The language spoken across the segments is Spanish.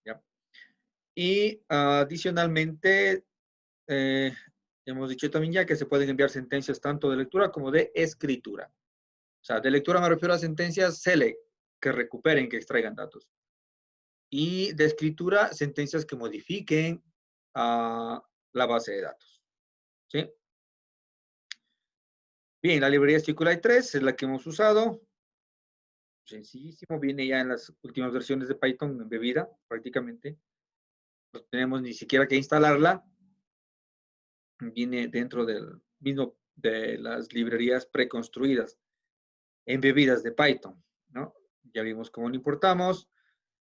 ¿ya? Y adicionalmente, hemos dicho también ya que se pueden enviar sentencias tanto de lectura como de escritura. O sea, de lectura me refiero a sentencias SELECT, que recuperen, que extraigan datos. Y de escritura, sentencias que modifiquen la base de datos. ¿Sí? Bien, la librería SQLite 3 es la que hemos usado. Sencillísimo, viene ya en las últimas versiones de Python embebida, prácticamente. No tenemos ni siquiera que instalarla. Viene dentro del mismo de las librerías preconstruidas, embebidas de Python, ¿no? Ya vimos cómo lo importamos.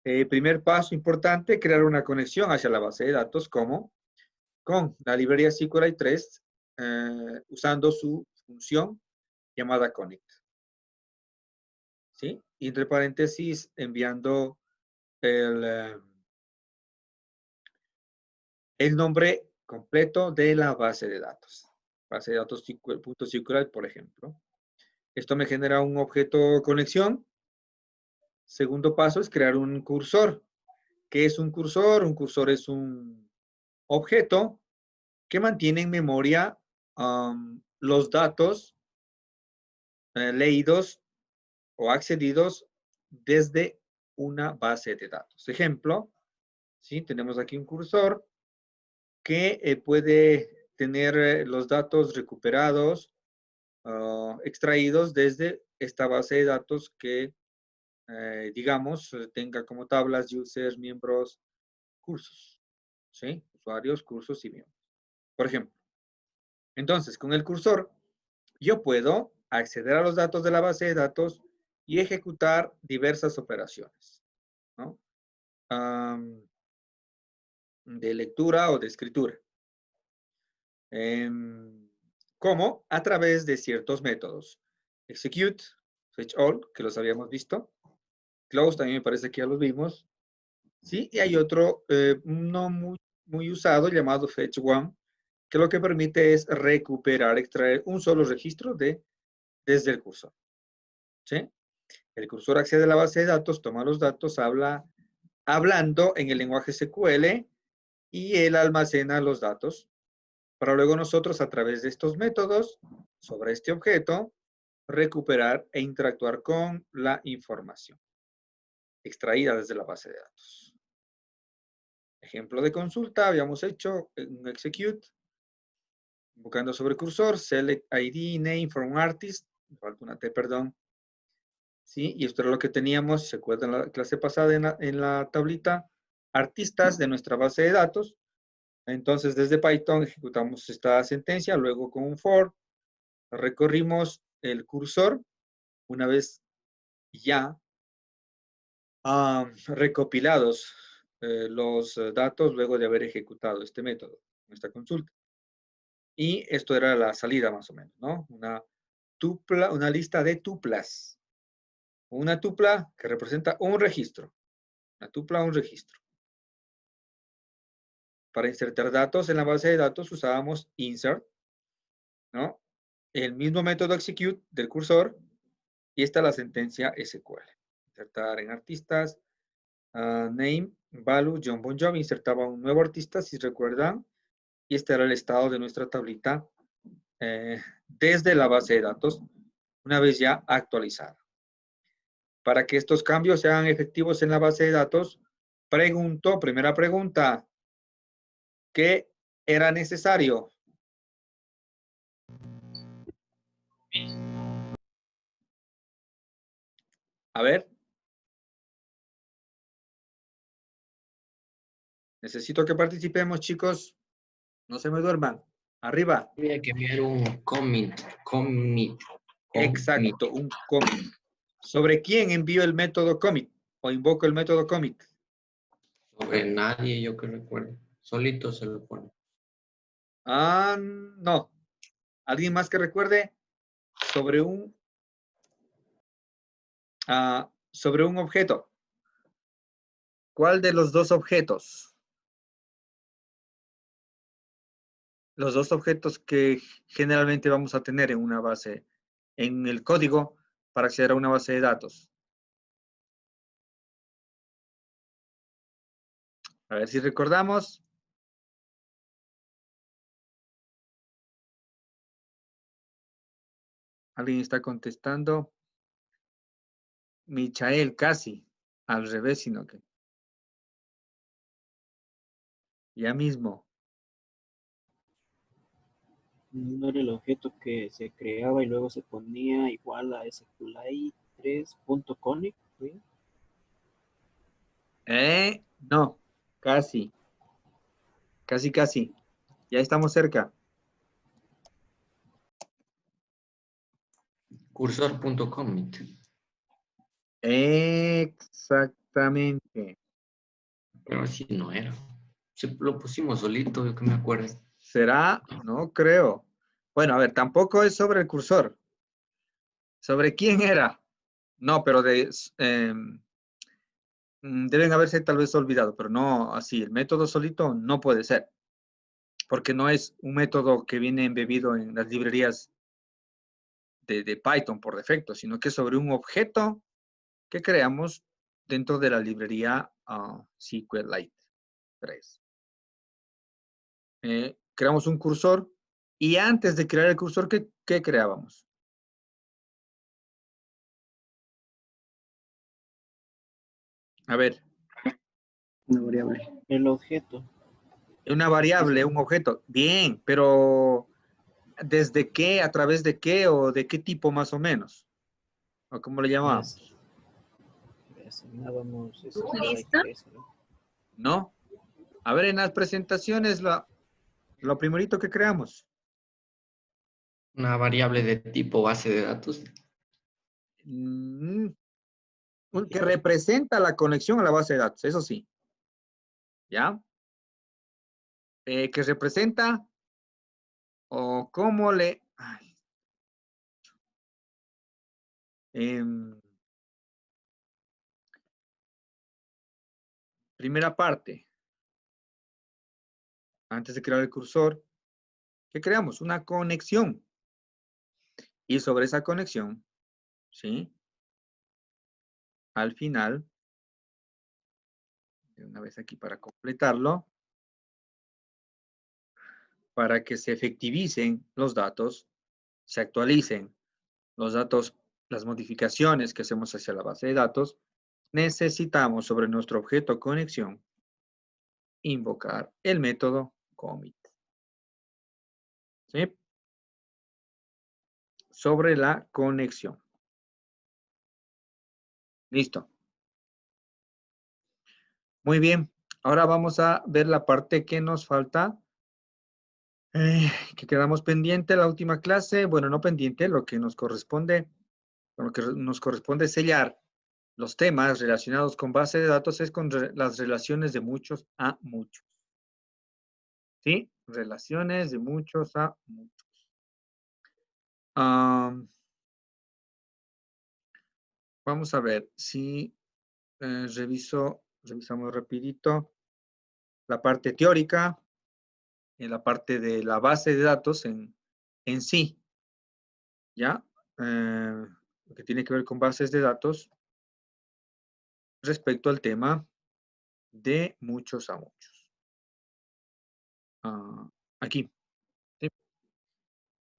Primer paso importante, crear una conexión hacia la base de datos, como con la librería SQLite 3, usando su función llamada connect. ¿Sí? Y entre paréntesis, enviando el nombre completo de la base de datos. Base de datos .SQLite, por ejemplo. Esto me genera un objeto conexión. Segundo paso es crear un cursor. ¿Qué es un cursor? Un cursor es un objeto que mantiene en memoria los datos leídos o accedidos desde una base de datos. Ejemplo, ¿sí? Tenemos aquí un cursor que puede tener los datos recuperados, extraídos desde esta base de datos que, digamos, tenga como tablas users, miembros, cursos. ¿Sí? Usuarios, cursos y miembros. Por ejemplo, entonces, con el cursor, yo puedo acceder a los datos de la base de datos y ejecutar diversas operaciones, ¿no? De lectura o de escritura. ¿Cómo? A través de ciertos métodos. Execute, fetch all, que los habíamos visto. Close también me parece que ya los vimos. ¿Sí? Y hay otro no muy usado llamado fetch one, que lo que permite es recuperar, extraer un solo registro desde el cursor. ¿Sí? El cursor accede a la base de datos, toma los datos, hablando en el lenguaje SQL y él almacena los datos para luego nosotros a través de estos métodos sobre este objeto recuperar e interactuar con la información extraída desde la base de datos. Ejemplo de consulta, habíamos hecho un execute, buscando sobre cursor, select ID, name from artist, falta una T, perdón. ¿Sí? Y esto era lo que teníamos, si se acuerdan en la clase pasada en la tablita, artistas de nuestra base de datos. Entonces, desde Python ejecutamos esta sentencia, luego con un for, recorrimos el cursor, una vez ya recopilados los datos luego de haber ejecutado este método, esta consulta. Y esto era la salida más o menos, ¿no? Una lista de tuplas. Una tupla que representa un registro. Una tupla, un registro. Para insertar datos en la base de datos usábamos insert, ¿no? El mismo método execute del cursor y esta la sentencia SQL. Insertar en artistas, name, value, John Bon Jovi, insertaba un nuevo artista, si recuerdan, y este era el estado de nuestra tablita desde la base de datos, una vez ya actualizada. Para que estos cambios sean efectivos en la base de datos, primera pregunta, ¿qué era necesario? A ver, necesito que participemos, chicos. No se me duerman. Arriba. Había que enviar un commit. Exacto, un commit. ¿Sobre quién envío el método commit? O invoco el método commit. Sobre nadie, yo que recuerdo. Solito se lo pone. No. ¿Alguien más que recuerde? Sobre sobre un objeto. ¿Cuál de los dos objetos? Los dos objetos que generalmente vamos a tener en una base, en el código para acceder a una base de datos. A ver si recordamos. ¿Alguien está contestando? Michael, casi. Al revés, sino que. Ya mismo. No era el objeto que se creaba y luego se ponía igual a SQLite 3.conif. ¿Sí? No, casi. Casi, casi. Ya estamos cerca. Cursor.com. Exactamente. Pero así no era. Sí, lo pusimos solito, yo que me acuerdo. ¿Será? No creo. Bueno, a ver, tampoco es sobre el cursor. ¿Sobre quién era? No, pero deben haberse tal vez olvidado, pero no así. El método solito no puede ser, porque no es un método que viene embebido en las librerías de Python por defecto, sino que es sobre un objeto que creamos dentro de la librería SQLite 3. Creamos un cursor y antes de crear el cursor, ¿qué creábamos? A ver, Una variable. El objeto. una variable, un objeto. Bien, pero ¿desde qué, a través de qué o de qué tipo más o menos? ¿O cómo le llamamos? Le asignábamos ¿Listo? ¿No? A ver, en las presentaciones, lo primerito que creamos. Una variable de tipo base de datos. Mm, que representa la conexión a la base de datos, eso sí. ¿Ya? Que representa o cómo le... Ay, primera parte, antes de crear el cursor, ¿qué creamos? Una conexión. Y sobre esa conexión, ¿sí? Al final, de una vez aquí para completarlo, para que se efectivicen los datos, se actualicen los datos, las modificaciones que hacemos hacia la base de datos, necesitamos sobre nuestro objeto conexión invocar el método commit. ¿Sí? Sobre la conexión. Listo. Muy bien. Ahora vamos a ver la parte que nos falta, que quedamos pendiente la última clase. Bueno, no pendiente, lo que nos corresponde sellar los temas relacionados con base de datos es con las relaciones de muchos a muchos. ¿Sí? Relaciones de muchos a muchos. Vamos a ver si revisamos rapidito la parte teórica, en la parte de la base de datos en sí, ¿ya? Lo que tiene que ver con bases de datos respecto al tema de muchos a muchos. Aquí. ¿Sí?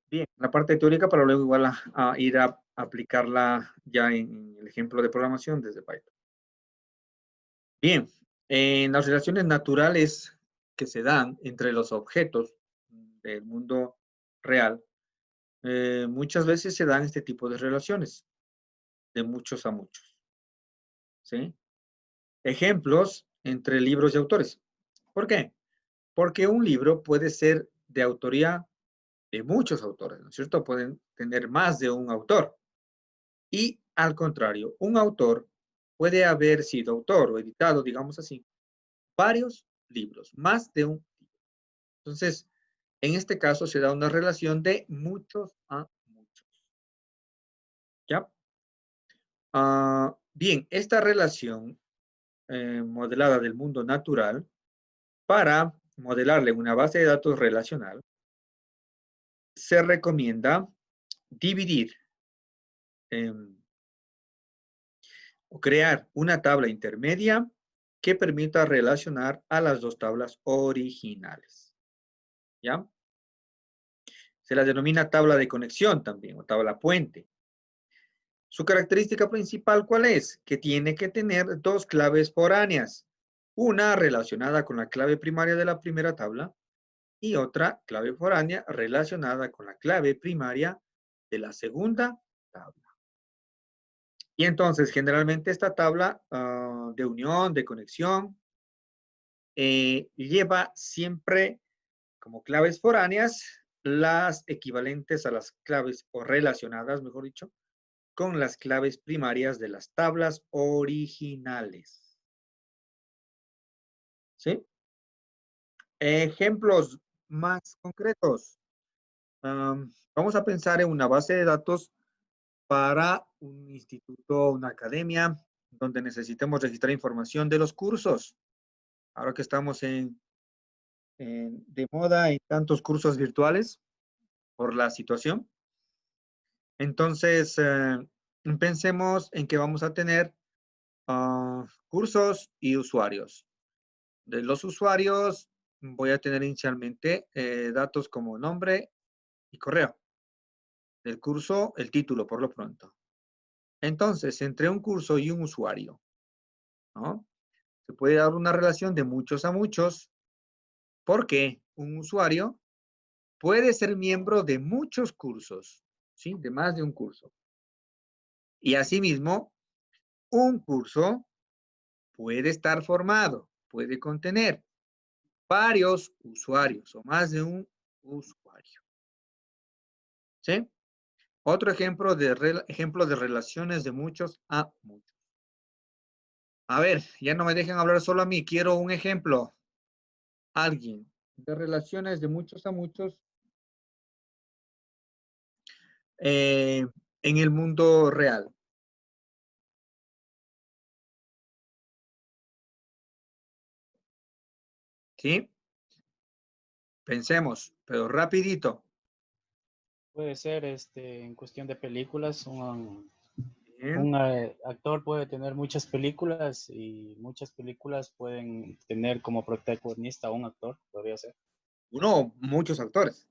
Bien, la parte teórica para luego igual a ir a aplicarla ya en el ejemplo de programación desde Python. Bien, en las relaciones naturales que se dan entre los objetos del mundo real, muchas veces se dan este tipo de relaciones, de muchos a muchos. ¿Sí? Ejemplos entre libros y autores. ¿Por qué? Porque un libro puede ser de autoría de muchos autores, ¿no es cierto? Pueden tener más de un autor. Y al contrario, un autor puede haber sido autor o editado, digamos así, varios libros, más de un libro. Entonces, en este caso se da una relación de muchos a muchos. ¿Ya? Bien, esta relación modelada del mundo natural, para modelarle una base de datos relacional, se recomienda dividir o crear una tabla intermedia que permita relacionar a las dos tablas originales. ¿Ya? Se la denomina tabla de conexión también, o tabla puente. Su característica principal, ¿cuál es? Que tiene que tener dos claves foráneas. Una relacionada con la clave primaria de la primera tabla y otra clave foránea relacionada con la clave primaria de la segunda tabla. Y entonces, generalmente esta tabla de unión, de conexión, lleva siempre como claves foráneas las equivalentes a las claves o relacionadas, mejor dicho, con las claves primarias de las tablas originales. ¿Sí? Ejemplos más concretos. Vamos a pensar en una base de datos para un instituto, una academia, donde necesitemos registrar información de los cursos. Ahora que estamos de moda en tantos cursos virtuales por la situación. Entonces, pensemos en que vamos a tener cursos y usuarios. De los usuarios voy a tener inicialmente datos como nombre y correo. Del curso, el título por lo pronto. Entonces, entre un curso y un usuario, ¿no? Se puede dar una relación de muchos a muchos, porque un usuario puede ser miembro de muchos cursos, ¿sí? De más de un curso. Y asimismo, un curso puede estar formado, puede contener varios usuarios o más de un usuario. ¿Sí? Otro ejemplo de relaciones de muchos a muchos. A ver, ya no me dejen hablar solo a mí, quiero un ejemplo. Alguien de relaciones de muchos a muchos en el mundo real. ¿Sí? Pensemos, pero rapidito. Puede ser en cuestión de películas, Bien. un actor puede tener muchas películas y muchas películas pueden tener como protagonista a un actor, podría ser. Uno, muchos actores.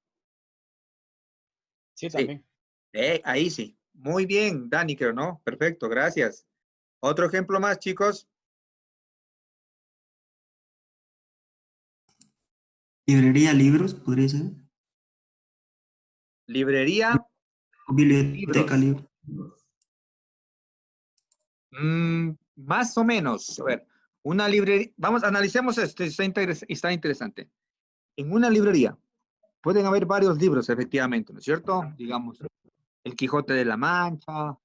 Sí, Sí, también. ahí sí. Muy bien, Dani, creo, ¿no? Perfecto, gracias. Otro ejemplo más, chicos. Librería, libros, podría ser. Librería, O biblioteca, libros. libro. Más o menos. A ver, una librería. Vamos, analicemos esto. Está interesante. En una librería pueden haber varios libros, efectivamente, ¿no es cierto? Digamos, El Quijote de la Mancha,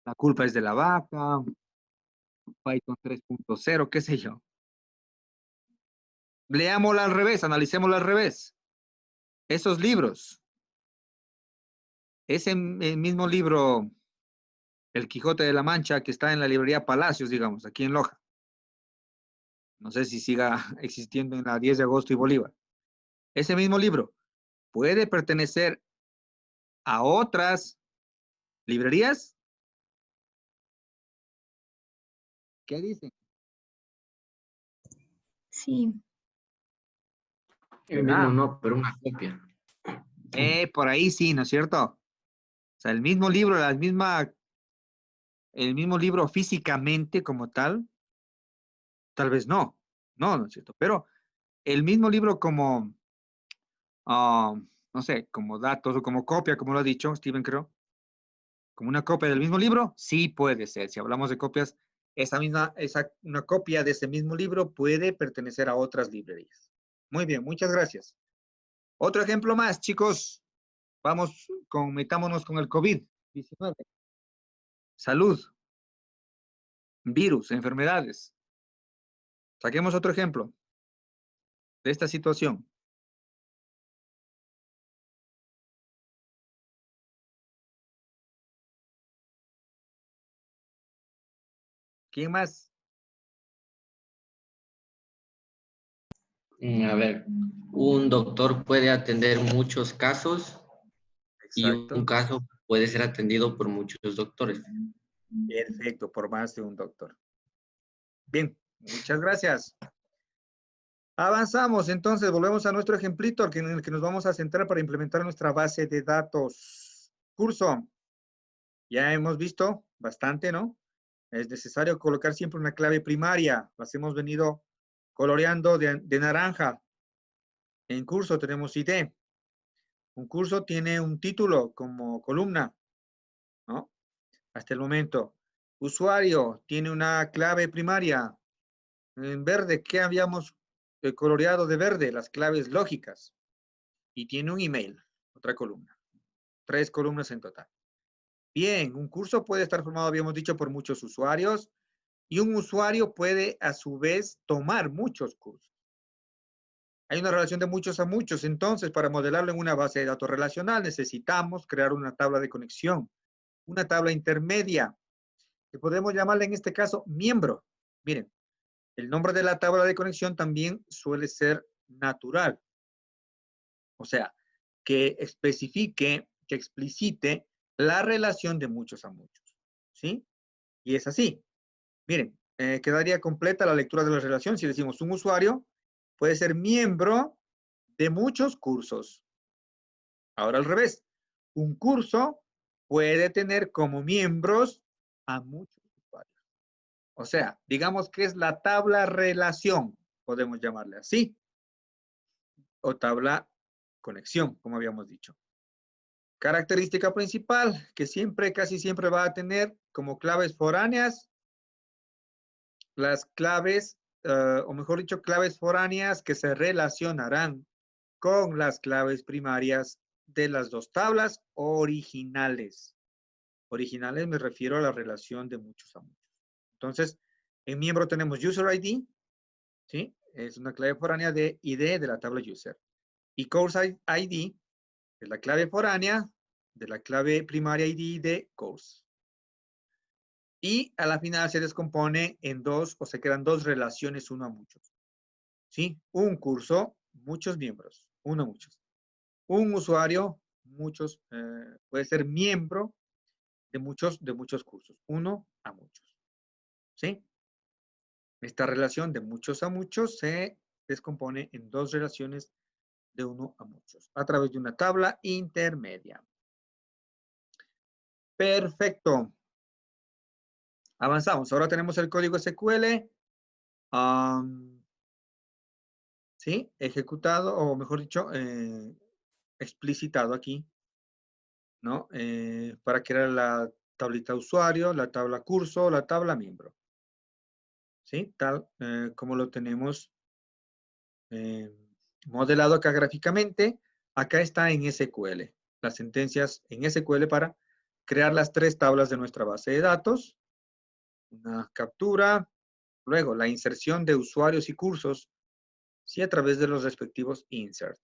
La culpa es de la vaca, Python 3.0, qué sé yo. Leámoslo al revés, analicémoslo al revés. Esos libros, ese mismo libro, El Quijote de la Mancha, que está en la librería Palacios, digamos, aquí en Loja. No sé si siga existiendo en la 10 de agosto y Bolívar. Ese mismo libro puede pertenecer a otras librerías. ¿Qué dicen? Sí, El mismo Ah, no, pero una copia. por ahí sí, ¿no es cierto? O sea, el mismo libro, el mismo libro físicamente como tal vez no. No, no es cierto. Pero el mismo libro como, no sé, como datos o como copia, como lo ha dicho Steven, creo, como una copia del mismo libro, sí puede ser. Si hablamos de copias, una copia de ese mismo libro puede pertenecer a otras librerías. Muy bien, muchas gracias. Otro ejemplo más, chicos. Metámonos con el COVID-19. Salud, virus, enfermedades. Saquemos otro ejemplo de esta situación. ¿Quién más? A ver, un doctor puede atender muchos casos y un Exacto. caso puede ser atendido por muchos doctores. Perfecto, por más de un doctor. Bien, Muchas gracias. Avanzamos, entonces, volvemos a nuestro ejemplito en el que nos vamos a centrar para implementar nuestra base de datos. Curso. Ya hemos visto bastante, ¿no? Es necesario colocar siempre una clave primaria. Las hemos venido coloreando de naranja. En curso tenemos ID. Un curso tiene un título como columna, ¿no? Hasta el momento. Usuario tiene una clave primaria. En verde, ¿qué habíamos coloreado de verde? Las claves lógicas. Y tiene un email, otra columna. 3 columnas en total. Bien, un curso puede estar formado, habíamos dicho, por muchos usuarios. Y un usuario puede, a su vez, tomar muchos cursos. Hay una relación de muchos a muchos. Entonces, para modelarlo en una base de datos relacional, necesitamos crear una tabla de conexión, una tabla intermedia, que podemos llamarla en este caso miembro. Miren, el nombre de la tabla de conexión también suele ser natural. O sea, que especifique, que explicite la relación de muchos a muchos. ¿Sí? Y es así. Miren, quedaría completa la lectura de la relación si decimos un usuario puede ser miembro de muchos cursos. Ahora al revés. Un curso puede tener como miembros a muchos usuarios. O sea, digamos que es la tabla relación, podemos llamarle así. O tabla conexión, como habíamos dicho. Característica principal, que siempre, casi siempre va a tener como claves foráneas, las claves, o mejor dicho, claves foráneas que se relacionarán con las claves primarias de las dos tablas originales. Originales me refiero a la relación de muchos a muchos. Entonces, en miembro tenemos user ID, ¿sí? Es una clave foránea de ID de la tabla user. Y course ID es la clave foránea de la clave primaria ID de course. Y a la final se descompone en dos, o se quedan dos relaciones uno a muchos. ¿Sí? Un curso, muchos miembros, uno a muchos. Un usuario, muchos, puede ser miembro de muchos cursos, uno a muchos. ¿Sí? Esta relación de muchos a muchos se descompone en dos relaciones de uno a muchos, a través de una tabla intermedia. Perfecto. Avanzamos. Ahora tenemos el código SQL. ¿Sí? Ejecutado, o mejor dicho, explicitado aquí, ¿no? Para crear la tablita usuario, la tabla curso, la tabla miembro. ¿Sí? Tal como lo tenemos modelado acá gráficamente. Acá está en SQL. Las sentencias en SQL para crear las tres tablas de nuestra base de datos. Una captura. Luego, la inserción de usuarios y cursos, sí, a través de los respectivos insert.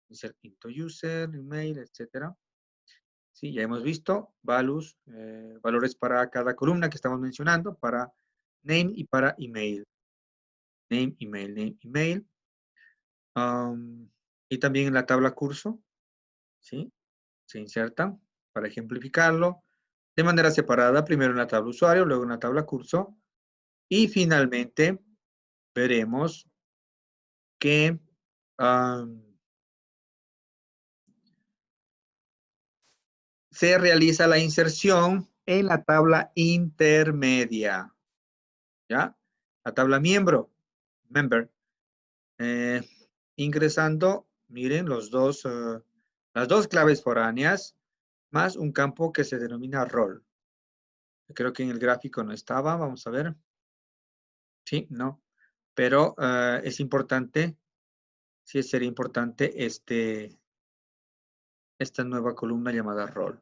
Insert into user, email, etcétera. Sí, ya hemos visto values, valores para cada columna que estamos mencionando, para name y para email. Name, email, name, email. Y también en la tabla curso, ¿sí? Se insertan para ejemplificarlo de manera separada, primero en la tabla usuario, luego en la tabla curso, y finalmente veremos que se realiza la inserción en la tabla intermedia. ¿Ya? La tabla miembro, member, ingresando, miren, las dos claves foráneas, más un campo que se denomina rol. Creo que en el gráfico no estaba, vamos a ver. Sí, no. Pero es importante, sí sería importante esta nueva columna llamada rol.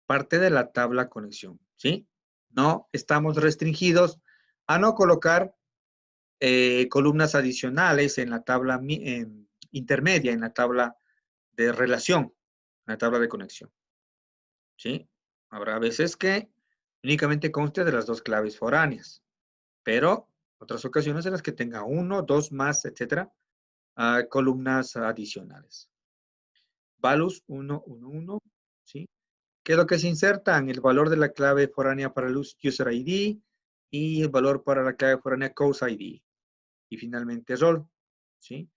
Parte de la tabla conexión, ¿sí? No estamos restringidos a no colocar columnas adicionales en la tabla intermedia, en la tabla de relación, en la tabla de conexión. ¿Sí? Habrá veces que únicamente conste de las dos claves foráneas, pero otras ocasiones en las que tenga uno, dos más, etcétera, columnas adicionales. Values 1, 1, 1, ¿sí? ¿Qué es lo que se inserta? En el valor de la clave foránea para el user ID, y el valor para la clave foránea course ID. Y finalmente rol, ¿sí?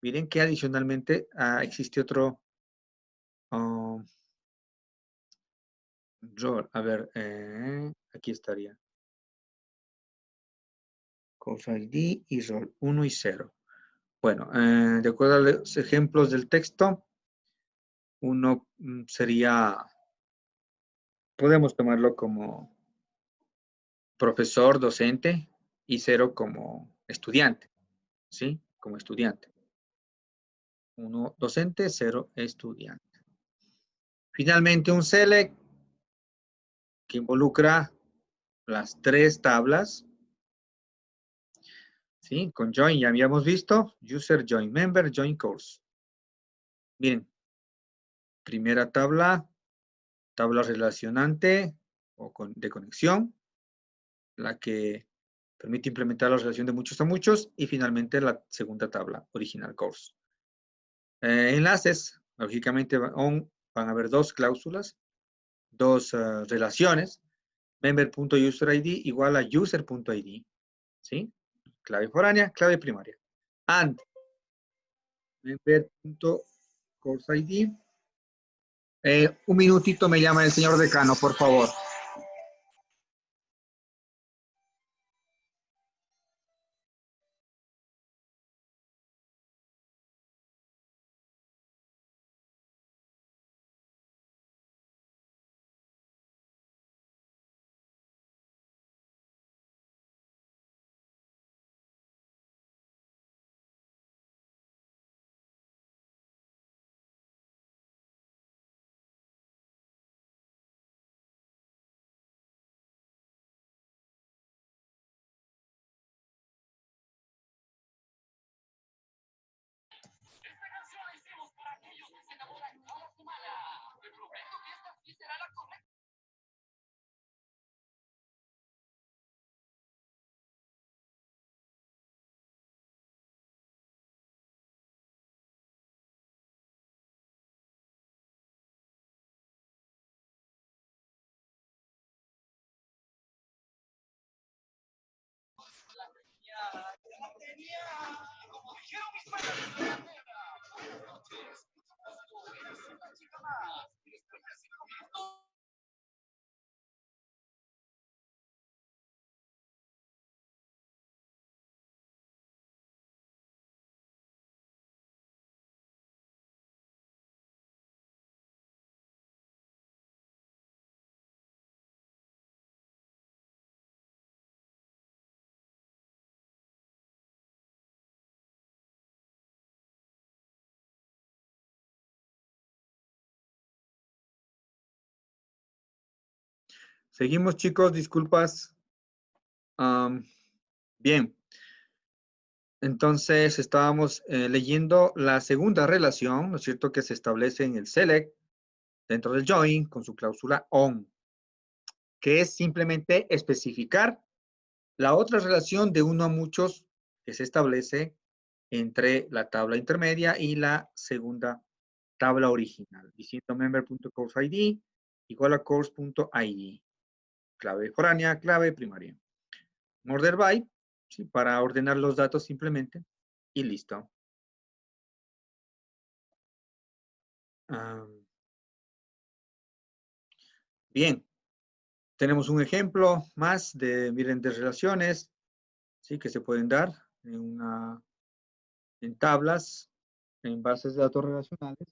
Miren que adicionalmente existe otro rol. A ver, aquí estaría. Course ID y rol 1 y 0. Bueno, de acuerdo a los ejemplos del texto, uno sería, podemos tomarlo como profesor, docente, y 0 como estudiante, ¿sí? Como estudiante. 1 docente, 0 estudiante. Finalmente, un select que involucra las 3 tablas, ¿sí? Con join ya habíamos visto, user, join member, join course. Miren, primera tabla, tabla relacionante o de conexión, la que permite implementar la relación de muchos a muchos, y finalmente la segunda tabla, original course. Enlaces, lógicamente van a haber 2 cláusulas, 2 relaciones, member.userid igual a user.id, ¿sí? Clave foránea, clave primaria. And member.courseid. Un minutito me llama el señor decano, por favor. Seguimos, chicos, disculpas. Bien. Entonces, estábamos leyendo la segunda relación, ¿no es cierto?, que se establece en el select, dentro del join, con su cláusula on, que es simplemente especificar la otra relación de uno a muchos que se establece entre la tabla intermedia y la segunda tabla original, diciendo member.courseid igual a course.id. Clave foránea, clave primaria. Order by, ¿sí?, para ordenar los datos simplemente, y listo. Bien, tenemos un ejemplo más de, miren, de relaciones, ¿sí?, que se pueden dar en tablas, en bases de datos relacionales.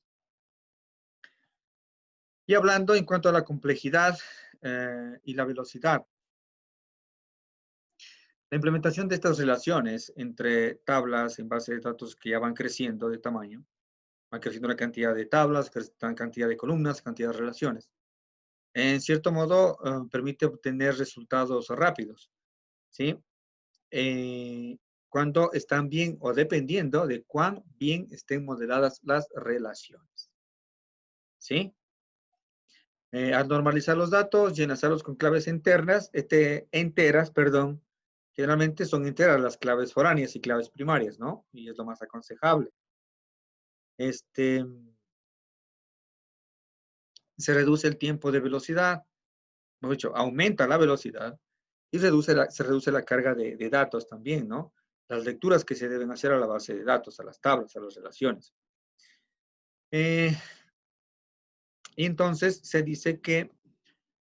Y hablando en cuanto a la complejidad y la velocidad. La implementación de estas relaciones entre tablas en base de datos que ya van creciendo de tamaño, van creciendo la cantidad de tablas, la cantidad de columnas, cantidad de relaciones. En cierto modo, permite obtener resultados rápidos, ¿sí? Cuando están bien o dependiendo de cuán bien estén modeladas las relaciones, ¿sí? Al normalizar los datos, llenarlos con claves enteras, generalmente son enteras las claves foráneas y claves primarias, ¿no? Y es lo más aconsejable. Se reduce el tiempo de velocidad, mejor dicho, aumenta la velocidad, Y se reduce la carga de datos también, ¿no? Las lecturas que se deben hacer a la base de datos, a las tablas, a las relaciones. Y entonces se dice que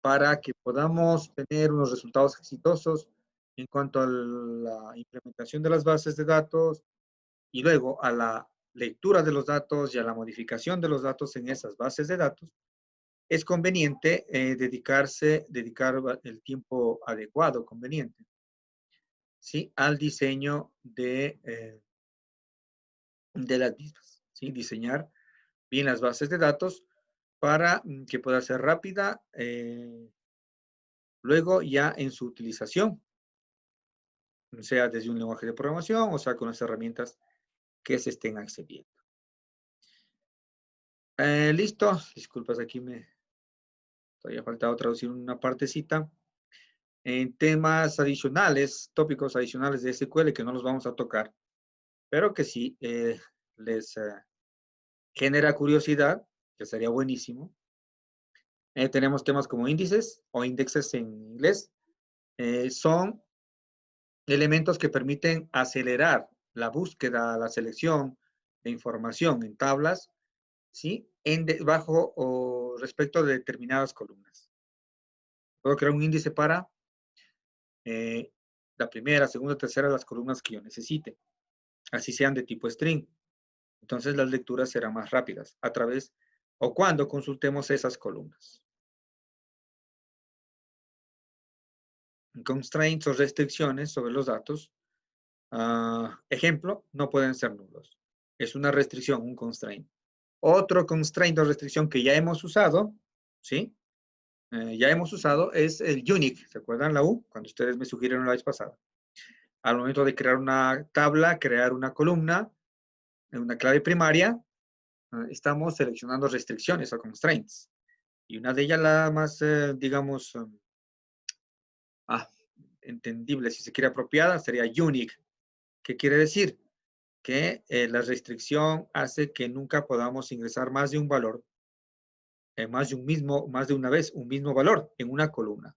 para que podamos tener unos resultados exitosos en cuanto a la implementación de las bases de datos y luego a la lectura de los datos y a la modificación de los datos en esas bases de datos, es conveniente dedicar el tiempo adecuado, conveniente, ¿sí? Al diseño de las mismas, ¿sí? Diseñar bien las bases de datos para que pueda ser rápida luego ya en su utilización, sea desde un lenguaje de programación o sea con las herramientas que se estén accediendo. Listo, disculpas, aquí me todavía faltaba traducir una partecita. En temas adicionales, tópicos adicionales de SQL que no los vamos a tocar, pero que sí les genera curiosidad, que sería buenísimo. Tenemos temas como índices o indexes en inglés. Son elementos que permiten acelerar la búsqueda, la selección de información en tablas, ¿sí? Bajo o respecto de determinadas columnas. Puedo crear un índice para la primera, segunda, tercera, las columnas que yo necesite. Así sean de tipo string. Entonces las lecturas serán más rápidas a través o cuando consultemos esas columnas. Constraints o restricciones sobre los datos. Ejemplo, no pueden ser nulos. Es una restricción, un constraint. Otro constraint o restricción que ya hemos usado, ¿sí? Ya hemos usado es el unique. ¿Se acuerdan la U? Cuando ustedes me sugirieron la vez pasada. Al momento de crear una tabla, crear una columna, una clave primaria, estamos seleccionando restricciones o constraints. Y una de ellas, la más, digamos, entendible, si se quiere apropiada, sería unique. ¿Qué quiere decir? Que la restricción hace que nunca podamos ingresar más de un valor, más de una vez, un mismo valor en una columna,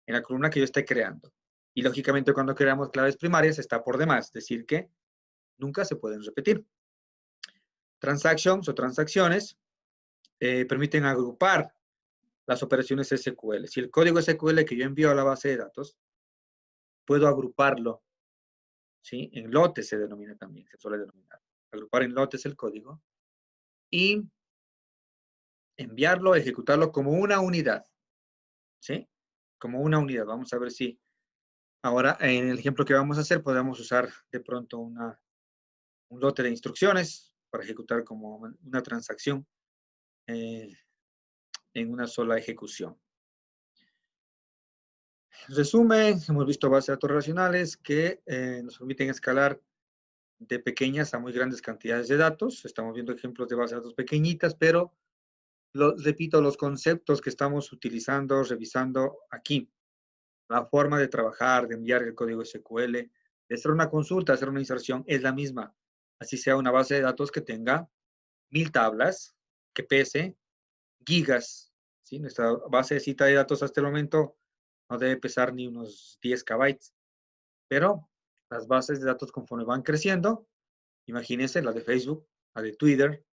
en la columna que yo esté creando. Y lógicamente cuando creamos claves primarias está por demás, decir que nunca se pueden repetir. Transactions o transacciones permiten agrupar las operaciones SQL. Si el código SQL que yo envío a la base de datos, puedo agruparlo, ¿sí? En lotes se denomina también, se suele denominar. Agrupar en lotes el código y enviarlo, ejecutarlo como una unidad, ¿sí? Como una unidad. Vamos a ver si ahora en el ejemplo que vamos a hacer podemos usar de pronto un lote de instrucciones para ejecutar como una transacción en una sola ejecución. Resumen, hemos visto bases de datos relacionales que nos permiten escalar de pequeñas a muy grandes cantidades de datos. Estamos viendo ejemplos de bases de datos pequeñitas, pero repito, los conceptos que estamos utilizando, revisando aquí, la forma de trabajar, de enviar el código SQL, de hacer una consulta, hacer una inserción, es la misma. Así sea una base de datos que tenga 1000 tablas, que pese gigas, ¿sí? Nuestra base de cita de datos hasta el momento no debe pesar ni unos 10 KB, pero las bases de datos conforme van creciendo, imagínense la de Facebook, la de Twitter,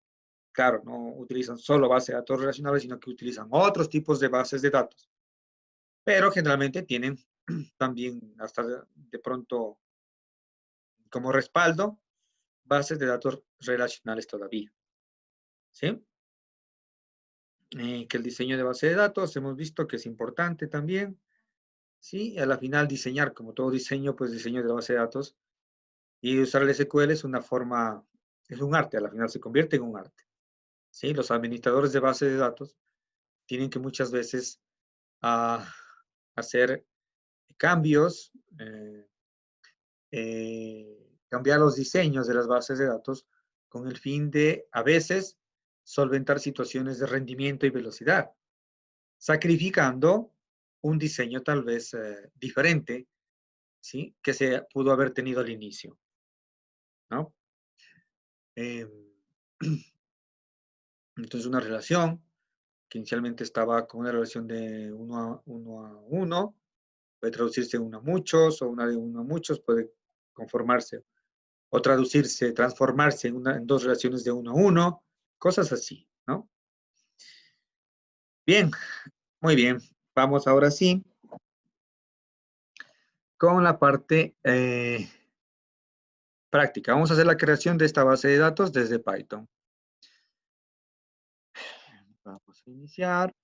claro, no utilizan solo bases de datos relacionales, sino que utilizan otros tipos de bases de datos, pero generalmente tienen también hasta de pronto como respaldo bases de datos relacionales todavía, ¿sí? Que el diseño de base de datos hemos visto que es importante también, ¿sí? Y a la final diseñar, como todo diseño, pues diseño de base de datos y usar el SQL es una forma, es un arte, a la final se convierte en un arte, ¿sí? Los administradores de base de datos tienen que muchas veces hacer cambios, cambiar los diseños de las bases de datos con el fin de, a veces, solventar situaciones de rendimiento y velocidad, sacrificando un diseño tal vez diferente, ¿sí? Que se pudo haber tenido al inicio, ¿no? Entonces, una relación que inicialmente estaba con una relación de uno a uno, Puede traducirse uno a muchos o una de uno a muchos, puede conformarse o traducirse, transformarse en dos relaciones de uno a uno, cosas así, ¿no? Bien, muy bien. Vamos ahora sí con la parte práctica. Vamos a hacer la creación de esta base de datos desde Python. Vamos a iniciar.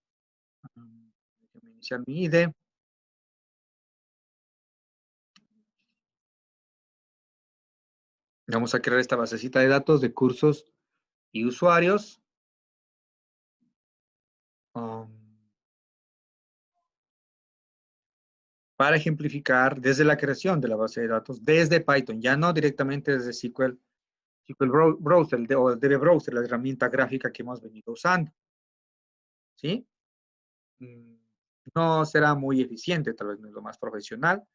Déjame iniciar mi IDE. Vamos a crear esta basecita de datos de cursos y usuarios. Para ejemplificar desde la creación de la base de datos desde Python, ya no directamente desde SQL Browser o DB Browser, la herramienta gráfica que hemos venido usando. ¿Sí? No será muy eficiente, tal vez no es lo más profesional,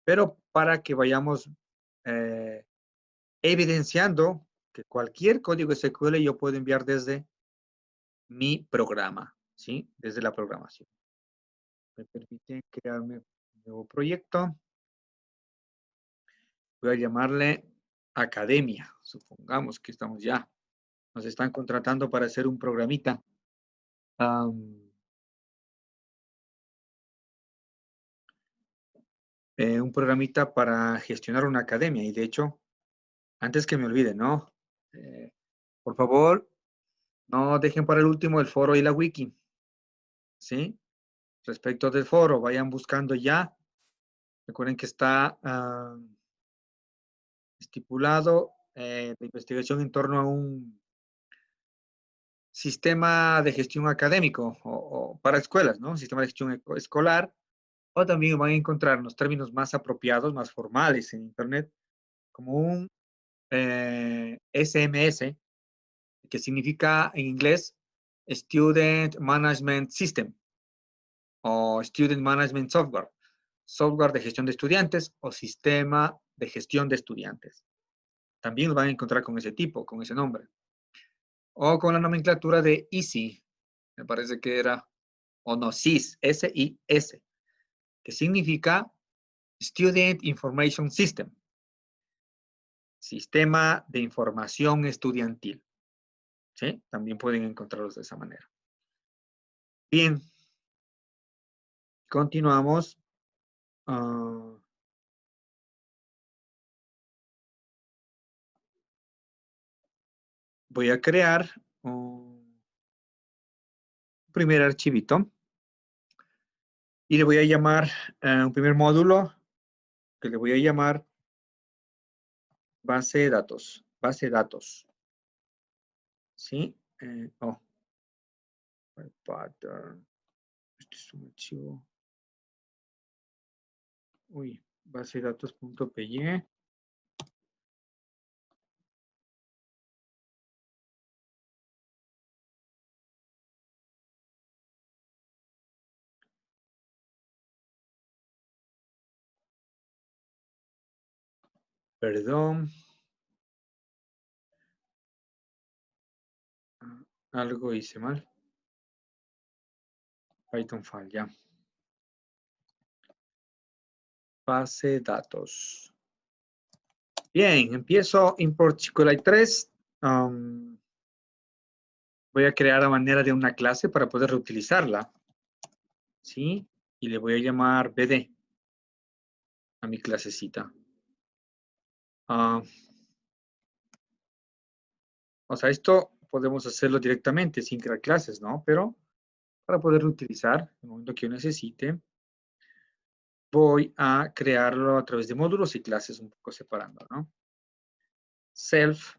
pero para que vayamos evidenciando que cualquier código SQL yo puedo enviar desde mi programa, ¿sí? Desde la programación. Me permite crearme un nuevo proyecto. Voy a llamarle Academia. Supongamos que estamos ya. Nos están contratando para hacer un programita. Un programita para gestionar una academia. Y de hecho, antes que me olvide, ¿no? Por favor, no dejen para el último el foro y la wiki. ¿Sí? Respecto del foro, vayan buscando ya. Recuerden que está estipulado la investigación en torno a un sistema de gestión académico o para escuelas, ¿no? Sistema de gestión escolar. O también van a encontrar los términos más apropiados, más formales en Internet, como un SMS, que significa en inglés Student Management System o Student Management Software, software de gestión de estudiantes o sistema de gestión de estudiantes. También lo van a encontrar con ese tipo, con ese nombre. O con la nomenclatura de EASY, me parece que era, o no, SIS, S-I-S, que significa Student Information System, sistema de información estudiantil. ¿Sí? También pueden encontrarlos de esa manera. Bien. Continuamos. Voy a crear un primer archivito y le voy a llamar un primer módulo que le voy a llamar base de datos. Base de datos. ¿Sí? Pattern. Este es un archivo. Uy, base de datos.py. Perdón. Algo hice mal. Python file, ya. Base de datos. Bien, empiezo import SQLite 3. Voy a crear a manera de una clase para poder reutilizarla. ¿Sí? Y le voy a llamar BD a mi clasecita. O sea, esto podemos hacerlo directamente sin crear clases, ¿no? Pero para poderlo utilizar en el momento que yo necesite, voy a crearlo a través de módulos y clases un poco separando, ¿no? Self.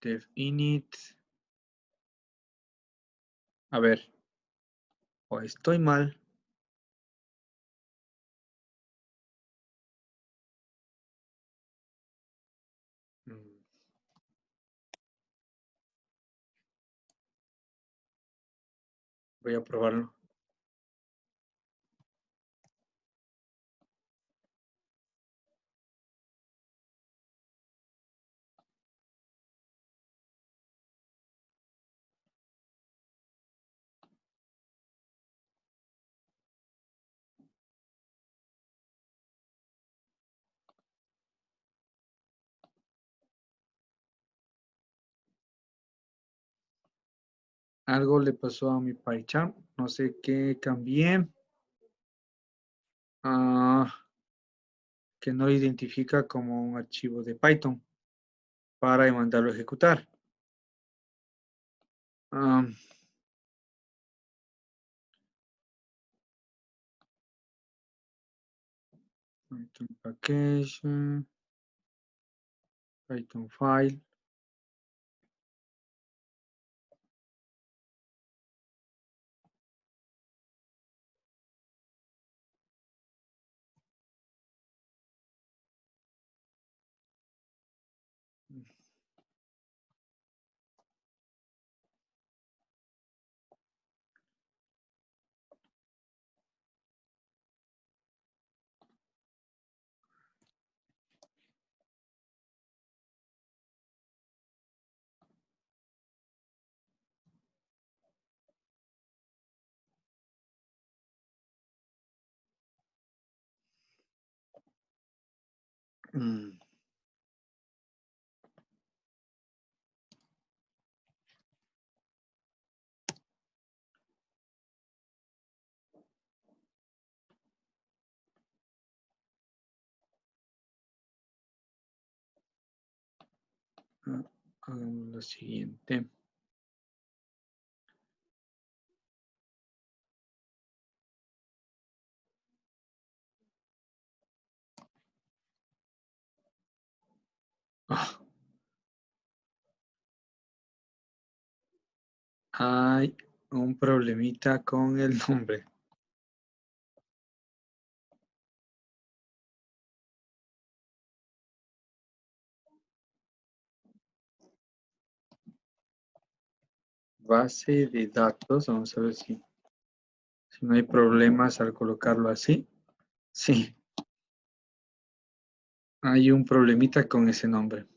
Dev init. A ver. O estoy mal. Voy a probarlo. Algo le pasó a mi PyCharm. No sé qué cambié. Que no lo identifica como un archivo de Python para mandarlo a ejecutar. Python package, Python file. Mm. Hagamos lo siguiente. Ah, hay un problemita con el nombre. Base de datos. Vamos a ver si no hay problemas al colocarlo así. Sí, hay un problemita con ese nombre.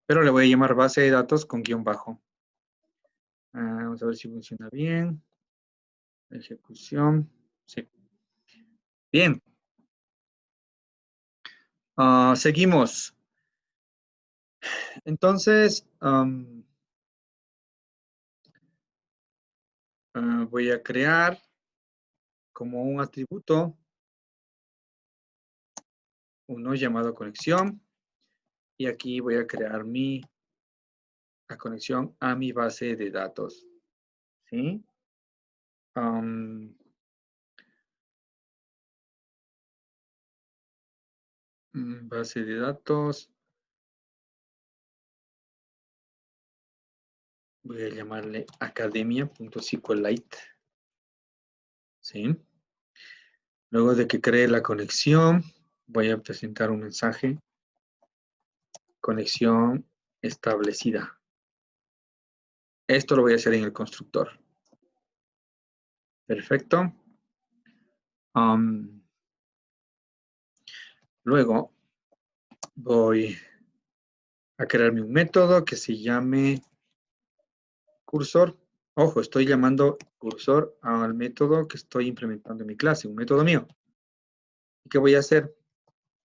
Pero le voy a llamar base de datos con guión bajo. Vamos a ver si funciona bien. Ejecución. Sí. Bien. Seguimos. Entonces, voy a crear como un atributo uno llamado conexión. Y aquí voy a crear la conexión a mi base de datos. ¿Sí? Base de datos. Voy a llamarle academia.sqlite. ¿Sí? Luego de que cree la conexión, voy a presentar un mensaje. Conexión establecida. Esto lo voy a hacer en el constructor. Perfecto. Luego voy a crearme un método que se llame cursor. Ojo, estoy llamando cursor al método que estoy implementando en mi clase, un método mío. ¿Y qué voy a hacer?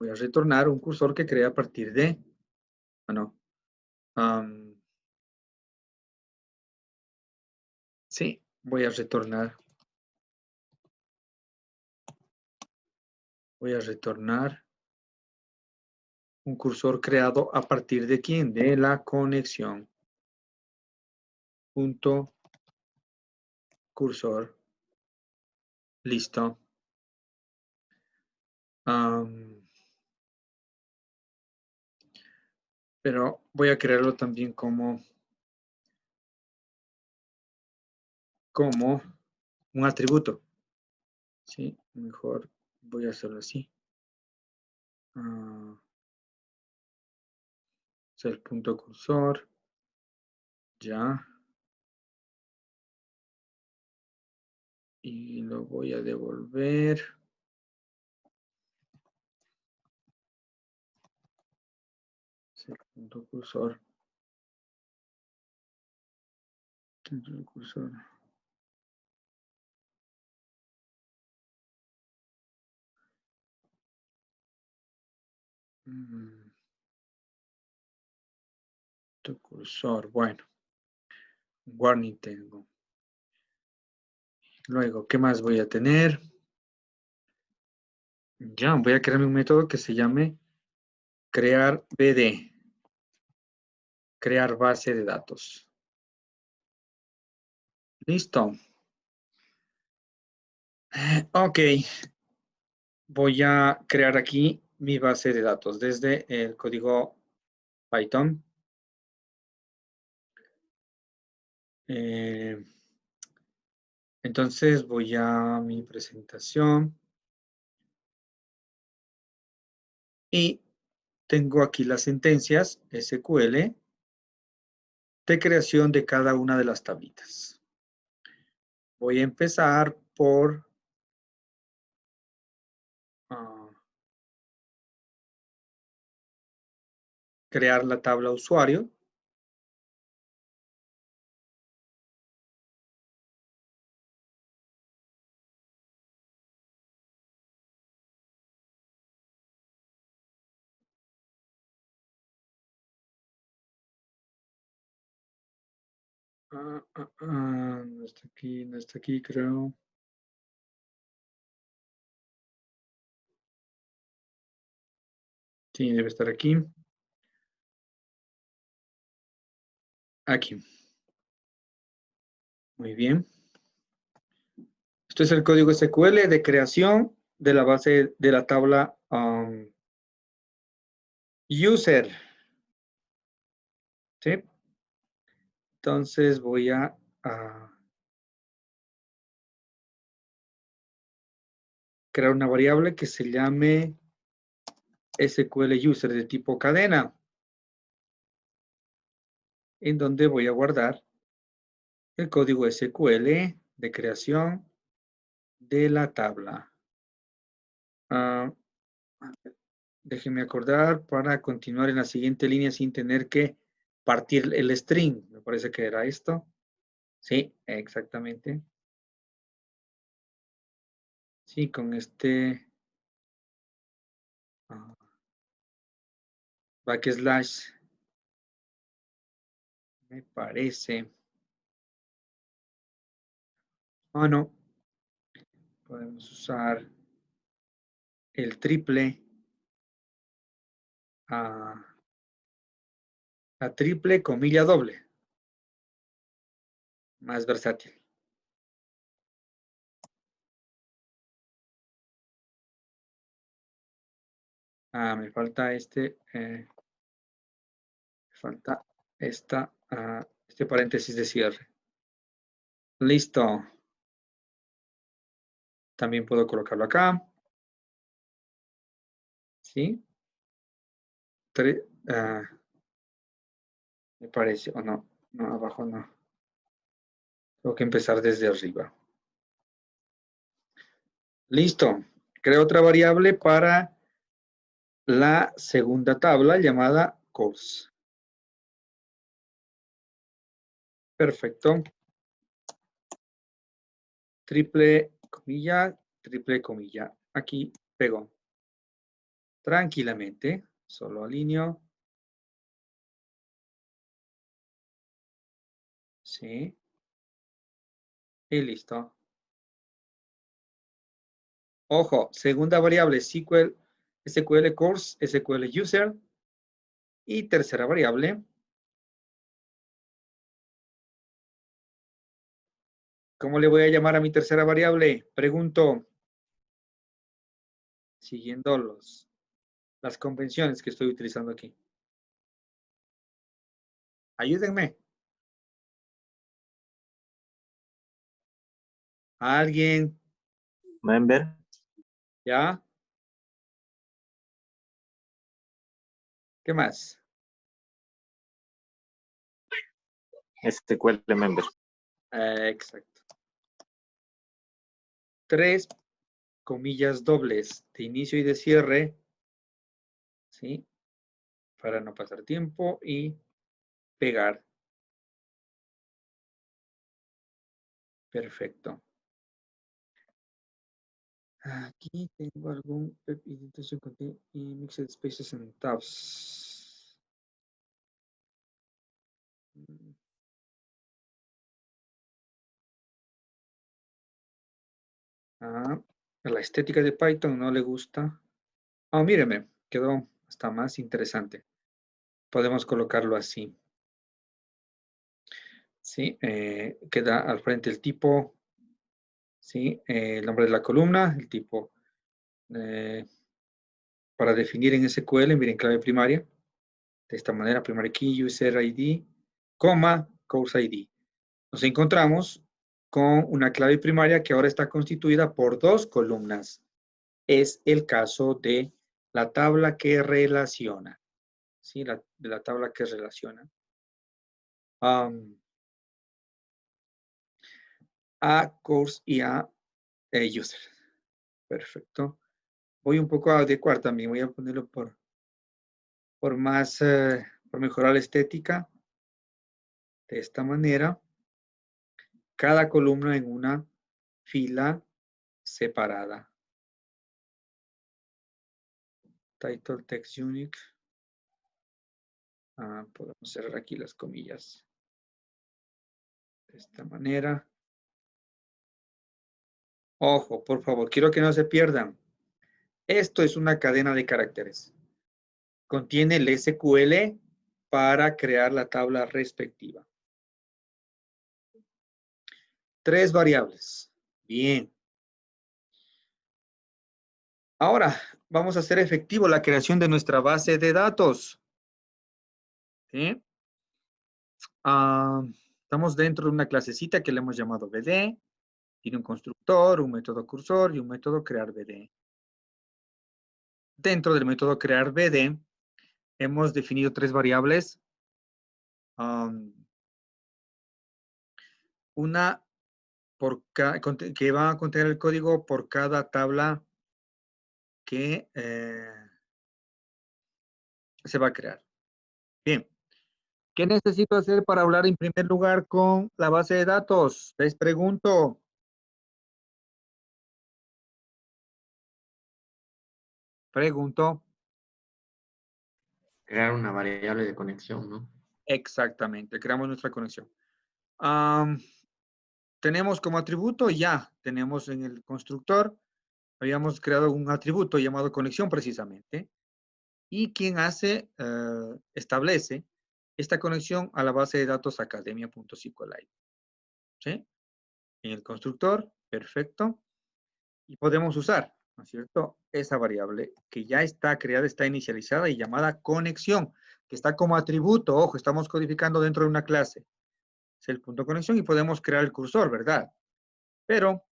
Voy a retornar un cursor que creé a partir de, sí, voy a retornar un cursor creado a partir de quién? De la conexión. Punto cursor. Listo. Pero voy a crearlo también como un atributo. Sí, mejor voy a hacerlo así. Es el punto cursor. Ya. Y lo voy a devolver. Es el punto cursor. Dentro del cursor. Tu cursor. Bueno. Warning tengo. Luego, ¿qué más voy a tener? Ya, voy a crear un método que se llame crear BD. Crear base de datos. Listo. Ok. Voy a crear aquí mi base de datos desde el código Python. Entonces voy a mi presentación. Y tengo aquí las sentencias SQL de creación de cada una de las tablitas. Voy a empezar por crear la tabla usuario. No está aquí, creo. Sí, debe estar aquí. Aquí. Muy bien. Esto es el código SQL de creación de la base de la tabla user. ¿Sí? Entonces voy a crear una variable que se llame SQL user de tipo cadena, en donde voy a guardar el código SQL de creación de la tabla. Déjenme acordar para continuar en la siguiente línea sin tener que partir el string. Me parece que era esto. Sí, exactamente. Sí, con este backslash me parece. Oh, no. Podemos usar el triple. La triple comilla doble. Más versátil. Me falta este. Me falta este paréntesis de cierre. Listo. También puedo colocarlo acá. ¿Sí? Me parece, o no. No, abajo no. Tengo que empezar desde arriba. Listo. Creo otra variable para la segunda tabla llamada course. Perfecto. Triple comilla. Aquí pego. Tranquilamente. Solo alineo. Sí. Y listo. Ojo, segunda variable SQL course, SQL user. Y tercera variable. ¿Cómo le voy a llamar a mi tercera variable? Pregunto. Siguiendo las convenciones que estoy utilizando aquí. Ayúdenme. ¿Alguien? Member, ¿Ya? ¿Qué más? SQL member. Exacto. 3 comillas dobles de inicio y de cierre. ¿Sí? Para no pasar tiempo y pegar. Perfecto. Aquí tengo algún identification contain y mixed spaces and tabs. La estética de Python no le gusta. Oh, míreme, quedó hasta más interesante. Podemos colocarlo así. ¿Sí? Queda al frente el tipo, ¿sí? El nombre de la columna, el tipo. Para definir en SQL, miren, clave primaria. De esta manera, primary key, user ID, coma, course ID. Nos encontramos con una clave primaria que ahora está constituida por 2 columnas. Es el caso de la tabla que relaciona. ¿Sí? De la tabla que relaciona. A course y a user. Perfecto. Voy un poco a adecuar también. Voy a ponerlo por mejorar la estética. De esta manera. Cada columna en una fila separada. Title text unique. Podemos cerrar aquí las comillas. De esta manera. Ojo, por favor, quiero que no se pierdan. Esto es una cadena de caracteres. Contiene el SQL para crear la tabla respectiva. 3 variables. Bien. Ahora, vamos a hacer efectivo la creación de nuestra base de datos. ¿Sí? Estamos dentro de una clasecita que le hemos llamado BD. Tiene un constructor, un método cursor y un método crear BD. Dentro del método crear BD, hemos definido 3 variables. Una que va a contener el código por cada tabla que se va a crear. Bien. ¿Qué necesito hacer para hablar en primer lugar con la base de datos? Les pregunto. Crear una variable de conexión, ¿no? Exactamente, creamos nuestra conexión. Tenemos como atributo ya, tenemos en el constructor, habíamos creado un atributo llamado conexión precisamente. Y quien establece esta conexión a la base de datos academia.sqlite. ¿Sí? En el constructor, perfecto. Y podemos usar, ¿no es cierto? Esa variable que ya está creada, está inicializada y llamada conexión, que está como atributo. Ojo, estamos codificando dentro de una clase. Es el punto conexión y podemos crear el cursor, ¿verdad? Pero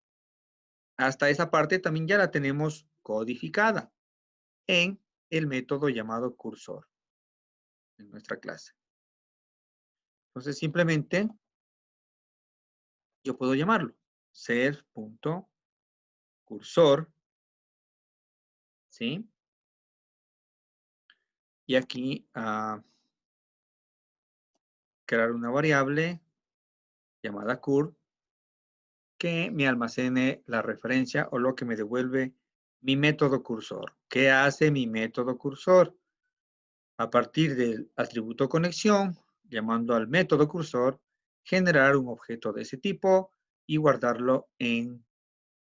hasta esa parte también ya la tenemos codificada en el método llamado cursor en nuestra clase. Entonces, simplemente yo puedo llamarlo self.cursor, ¿sí? Y aquí crear una variable llamada cur que me almacene la referencia o lo que me devuelve mi método cursor. ¿Qué hace mi método cursor? A partir del atributo conexión, llamando al método cursor, generar un objeto de ese tipo y guardarlo en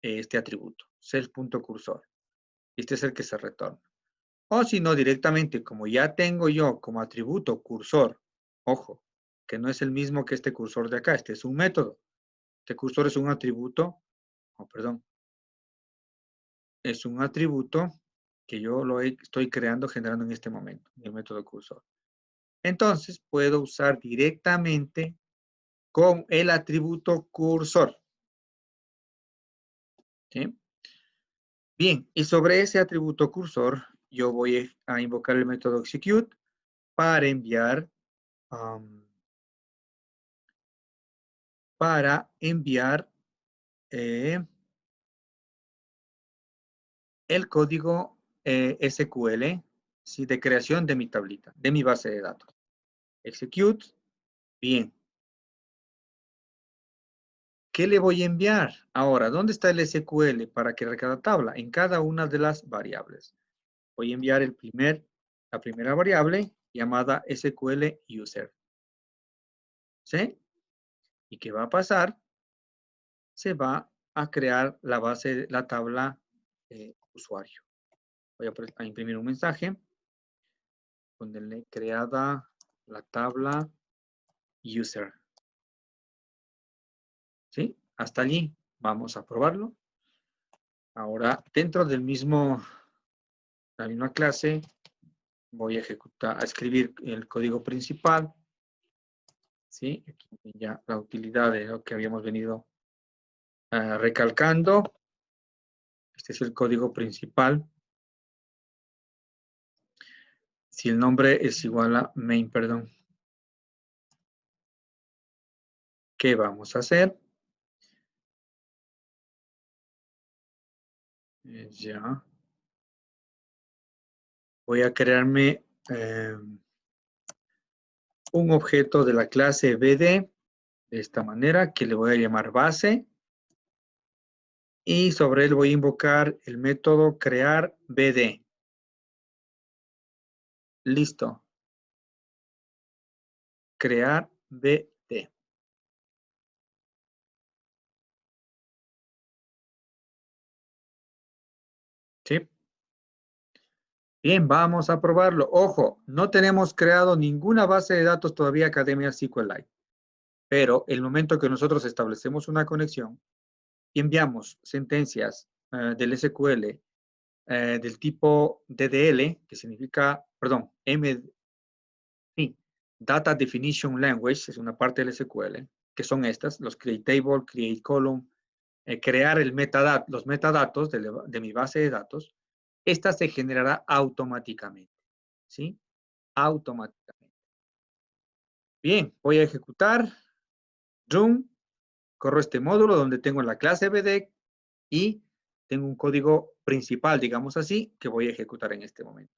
este atributo, self.cursor. Este es el que se retorna. O si no, directamente, como ya tengo yo como atributo cursor, ojo, que no es el mismo que este cursor de acá, este es un método. Este cursor es un atributo, es un atributo que yo estoy creando, generando en este momento, el método cursor. Entonces, puedo usar directamente con el atributo cursor. ¿Sí? Bien, y sobre ese atributo cursor, yo voy a invocar el método execute para enviar el código SQL, ¿sí? De creación de mi tablita, de mi base de datos. Execute. Bien. ¿Qué le voy a enviar? Ahora, ¿dónde está el SQL para crear cada tabla? En cada una de las variables. Voy a enviar la primera variable llamada SQL user. ¿Sí? ¿Y qué va a pasar? Se va a crear la base, la tabla usuario. Voy a imprimir un mensaje. Ponerle creada la tabla user. ¿Sí? Hasta allí. Vamos a probarlo. Ahora, dentro del mismo, la misma clase, voy a ejecutar, a escribir el código principal. ¿Sí? Aquí ya la utilidad de lo que habíamos venido recalcando. Este es el código principal. Si el nombre es igual a main, perdón. ¿Qué vamos a hacer? Ya. Voy a crearme un objeto de la clase BD de esta manera, que le voy a llamar base. Y sobre él voy a invocar el método crear BD. Listo. Crear BD. ¿Sí? Bien, vamos a probarlo. Ojo, no tenemos creado ninguna base de datos todavía Academia SQLite. Pero el momento que nosotros establecemos una conexión y enviamos sentencias del SQL del tipo DDL, que significa, perdón, sí, Data Definition Language, es una parte del SQL, que son estas, los create table, create column, crear los metadatos de mi base de datos. Esta se generará automáticamente, ¿sí? Automáticamente. Bien, voy a ejecutar, run, corro este módulo donde tengo la clase BD y tengo un código principal, digamos así, que voy a ejecutar en este momento.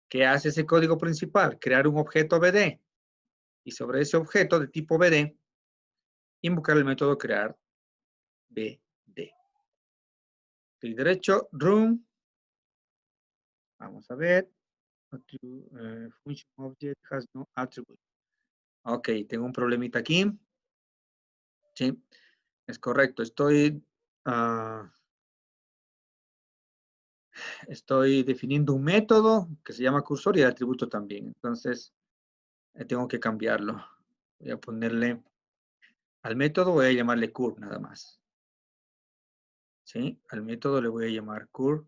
¿Qué hace ese código principal? Crear un objeto BD. Y sobre ese objeto de tipo BD, invocar el método crear BD. Clic derecho, run. Vamos a ver. Function object has no attribute. Ok, tengo un problemita aquí. Sí, es correcto. Estoy definiendo un método que se llama cursor y el atributo también. Entonces, tengo que cambiarlo. Voy a ponerle al método, voy a llamarle cur nada más. ¿Sí? Al método le voy a llamar cur.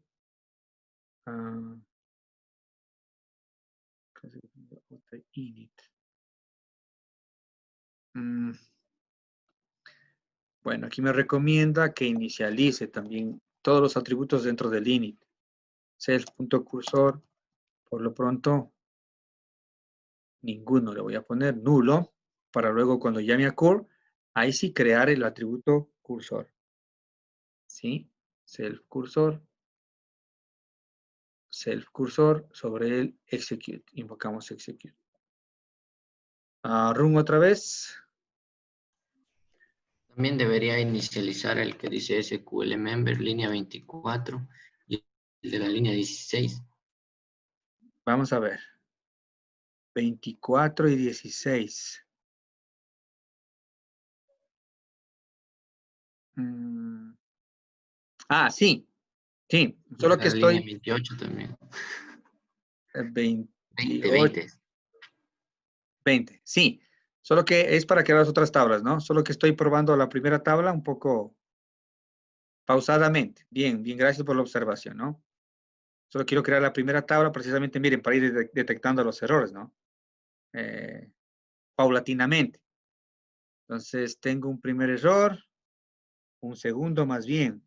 Init. Bueno, aquí me recomienda que inicialice también todos los atributos dentro del init. Self.cursor, por lo pronto, ninguno le voy a poner, nulo, para luego cuando llame a cur, ahí sí crear el atributo cursor. ¿Sí? Self.cursor sobre el execute. Invocamos execute. Run otra vez. También debería inicializar el que dice SQL Member, línea 24, y el de la línea 16. Vamos a ver. 24 y 16. Sí. Sí. Solo que La línea estoy... 28 también. 28. 20. Sí. Solo que es para crear las otras tablas, ¿no? Solo que estoy probando la primera tabla un poco pausadamente. Bien, bien, gracias por la observación, ¿no? Solo quiero crear la primera tabla precisamente, miren, para ir detectando los errores, ¿no? Paulatinamente. Entonces, tengo un primer error, un segundo más bien.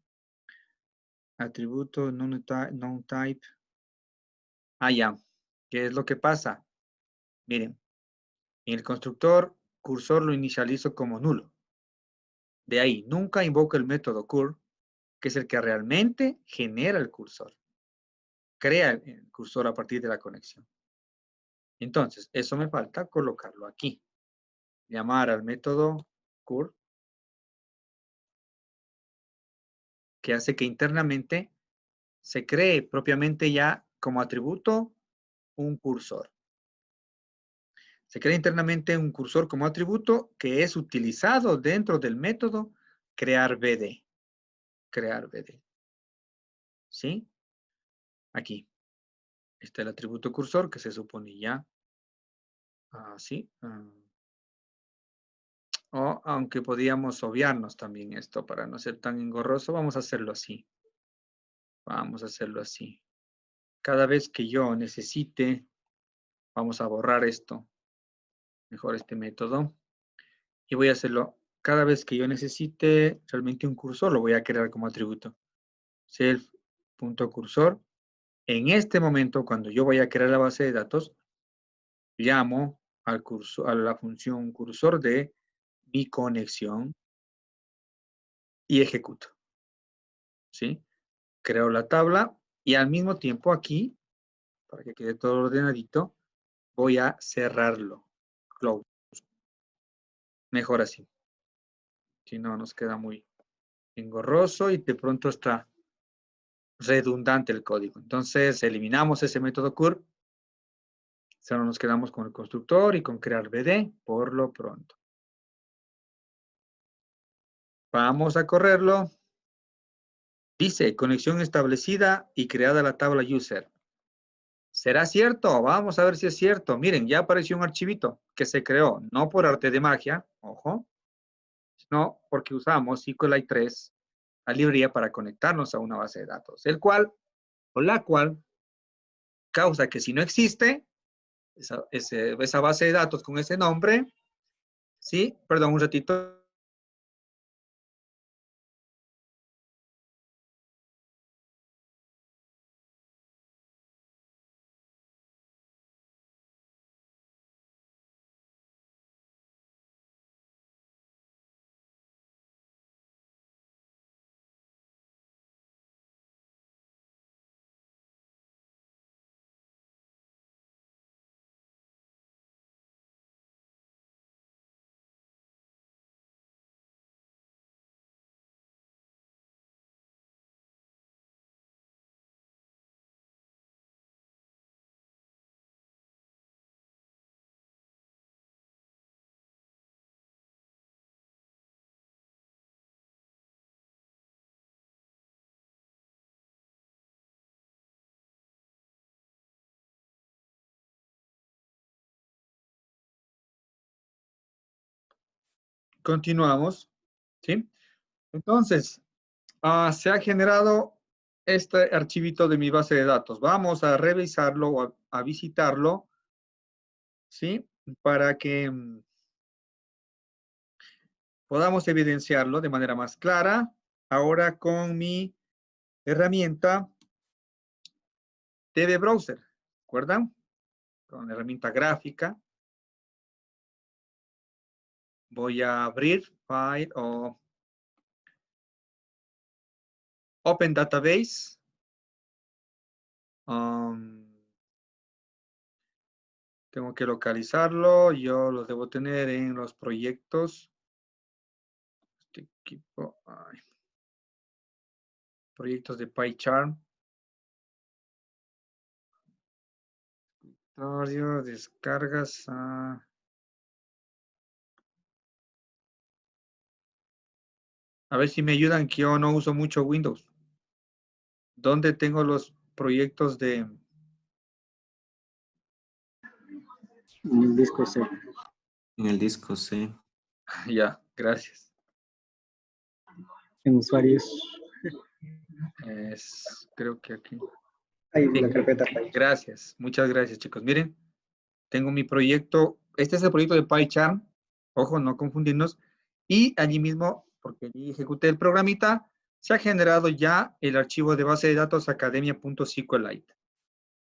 Atributo non-type. Ya. ¿Qué es lo que pasa? Miren, en el constructor, cursor lo inicializo como nulo. De ahí, nunca invoco el método cur, que es el que realmente genera el cursor. Crea el cursor a partir de la conexión. Entonces, eso me falta colocarlo aquí. Llamar al método cur, que hace que internamente se cree propiamente ya como atributo un cursor. Se crea internamente un cursor como atributo que es utilizado dentro del método crear BD. crear BD. ¿Sí? Aquí. Está el atributo cursor que se supone ya. Así. O aunque podíamos obviarnos también esto para no ser tan engorroso, vamos a hacerlo así. Vamos a hacerlo así. Cada vez que yo necesite, vamos a borrar esto. Mejor este método. Y voy a hacerlo cada vez que yo necesite realmente un cursor, lo voy a crear como atributo. Self.cursor. En este momento, cuando yo voy a crear la base de datos, llamo al cursor, a la función cursor de mi conexión y ejecuto. ¿Sí? Creo la tabla y al mismo tiempo aquí, para que quede todo ordenadito, voy a cerrarlo. Close. Mejor así. Si no, nos queda muy engorroso y de pronto está redundante el código. Entonces, eliminamos ese método curl. Solo nos quedamos con el constructor y con crear BD por lo pronto. Vamos a correrlo. Dice, conexión establecida y creada la tabla user. ¿Será cierto? Vamos a ver si es cierto. Miren, ya apareció un archivito que se creó, no por arte de magia, ojo, sino porque usamos SQLite 3, la librería para conectarnos a una base de datos, el cual o la cual causa que si no existe esa base de datos con ese nombre, ¿sí? Perdón, un ratito. Continuamos, ¿sí? Entonces, se ha generado este archivito de mi base de datos. Vamos a revisarlo o a visitarlo, ¿sí? Para que podamos evidenciarlo de manera más clara. Ahora con mi herramienta DB Browser, ¿recuerdan? Con la herramienta gráfica. Voy a abrir File o Open Database. Tengo que localizarlo. Yo lo debo tener en los proyectos. Este equipo. Proyectos de PyCharm. Descargas. A ver si me ayudan, que yo no uso mucho Windows. ¿Dónde tengo los proyectos de... En el disco C. En el disco C. Ya, gracias. En usuarios. Creo que aquí. Ahí Sí, la carpeta Py. gracias. Muchas gracias, chicos. Miren, tengo mi proyecto. Este es el proyecto de PyCharm. Ojo, no confundirnos. Y allí mismo, porque allí ejecuté el programita, se ha generado ya el archivo de base de datos academia.sqlite.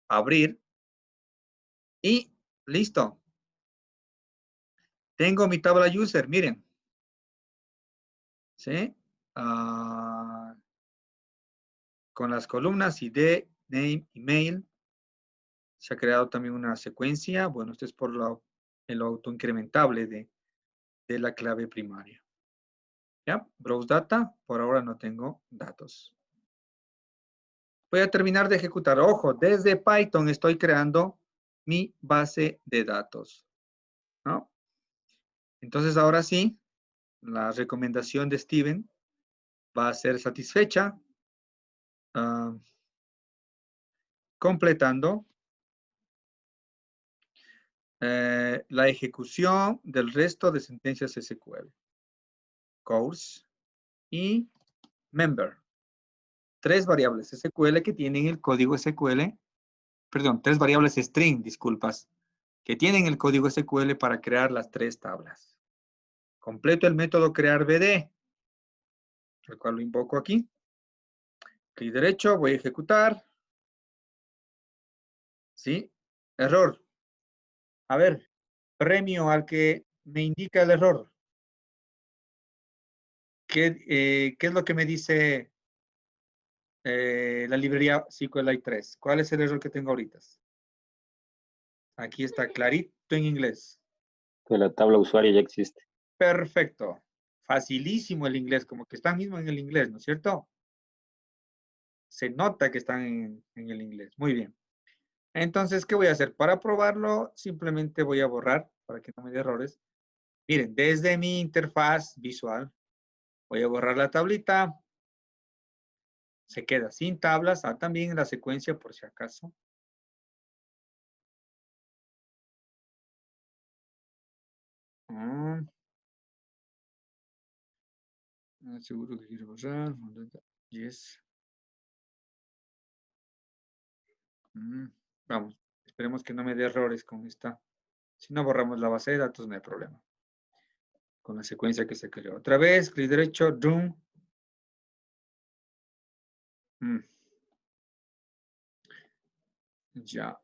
Abrir. Y listo. Tengo mi tabla user, miren. ¿Sí? Con las columnas ID, name, email. Se ha creado también una secuencia. Bueno, esto es por el autoincrementable de la clave primaria. ¿Ya? Browse data. Por ahora no tengo datos. Voy a terminar de ejecutar. Ojo, desde Python estoy creando mi base de datos, ¿no? Entonces, ahora sí, la recomendación de Steven va a ser satisfecha completando la ejecución del resto de sentencias SQL. Course y member. 3 variables SQL que tienen el código SQL, perdón, 3 variables string, disculpas, que tienen el código SQL para crear las 3 tablas. Completo el método crear BD, el cual lo invoco aquí. Clic derecho, voy a ejecutar. ¿Sí? Error. A ver, premio al que me indica el error. ¿Qué es lo que me dice la librería SQLite 3? ¿Cuál es el error que tengo ahorita? Aquí está clarito en inglés. Que la tabla usuario ya existe. Perfecto. Facilísimo el inglés, como que están mismo en el inglés, ¿no es cierto? Se nota que están en el inglés. Muy bien. Entonces, ¿qué voy a hacer? Para probarlo, simplemente voy a borrar para que no me dé errores. Miren, desde mi interfaz visual, voy a borrar la tablita. Se queda sin tablas. También en la secuencia, por si acaso. Seguro que quiero borrar. Yes. Vamos, esperemos que no me dé errores con esta. Si no borramos la base de datos, no hay problema. Con la secuencia que se creó. Otra vez, clic derecho, Room. Ya.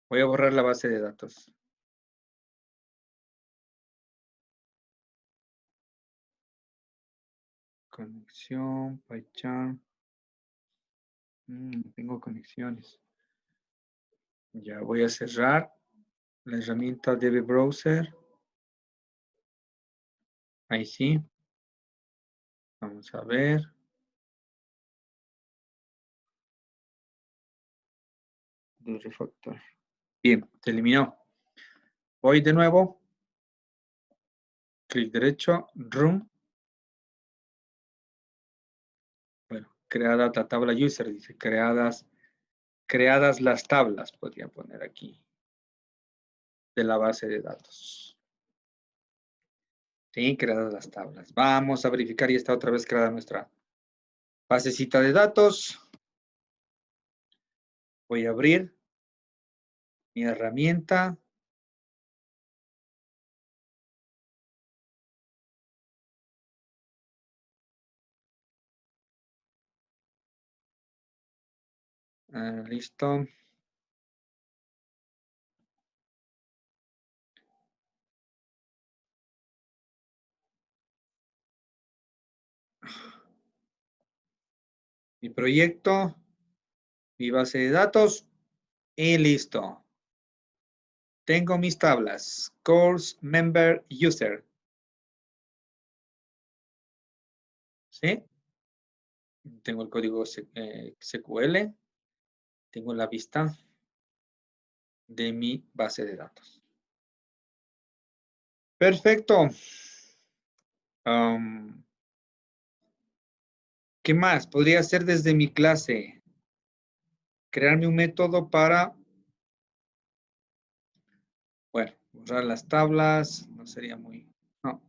Voy a borrar la base de datos. Conexión, PyCharm. Tengo conexiones. Ya voy a cerrar la herramienta DB Browser. Ahí sí. Vamos a ver. De refactor. Bien, se eliminó. Voy de nuevo. Clic derecho, Room. Bueno, creada la tabla user, dice creadas las tablas, podría poner aquí, de la base de datos. Sí, creadas las tablas. Vamos a verificar y está otra vez creada nuestra basecita de datos. Voy a abrir mi herramienta. Listo. Mi proyecto, mi base de datos y listo. Tengo mis tablas. Course, Member, User. ¿Sí? Tengo el código SQL. Tengo la vista de mi base de datos. Perfecto. ¿Qué más? Podría hacer desde mi clase. Crearme un método para, bueno, borrar las tablas. No sería muy, no.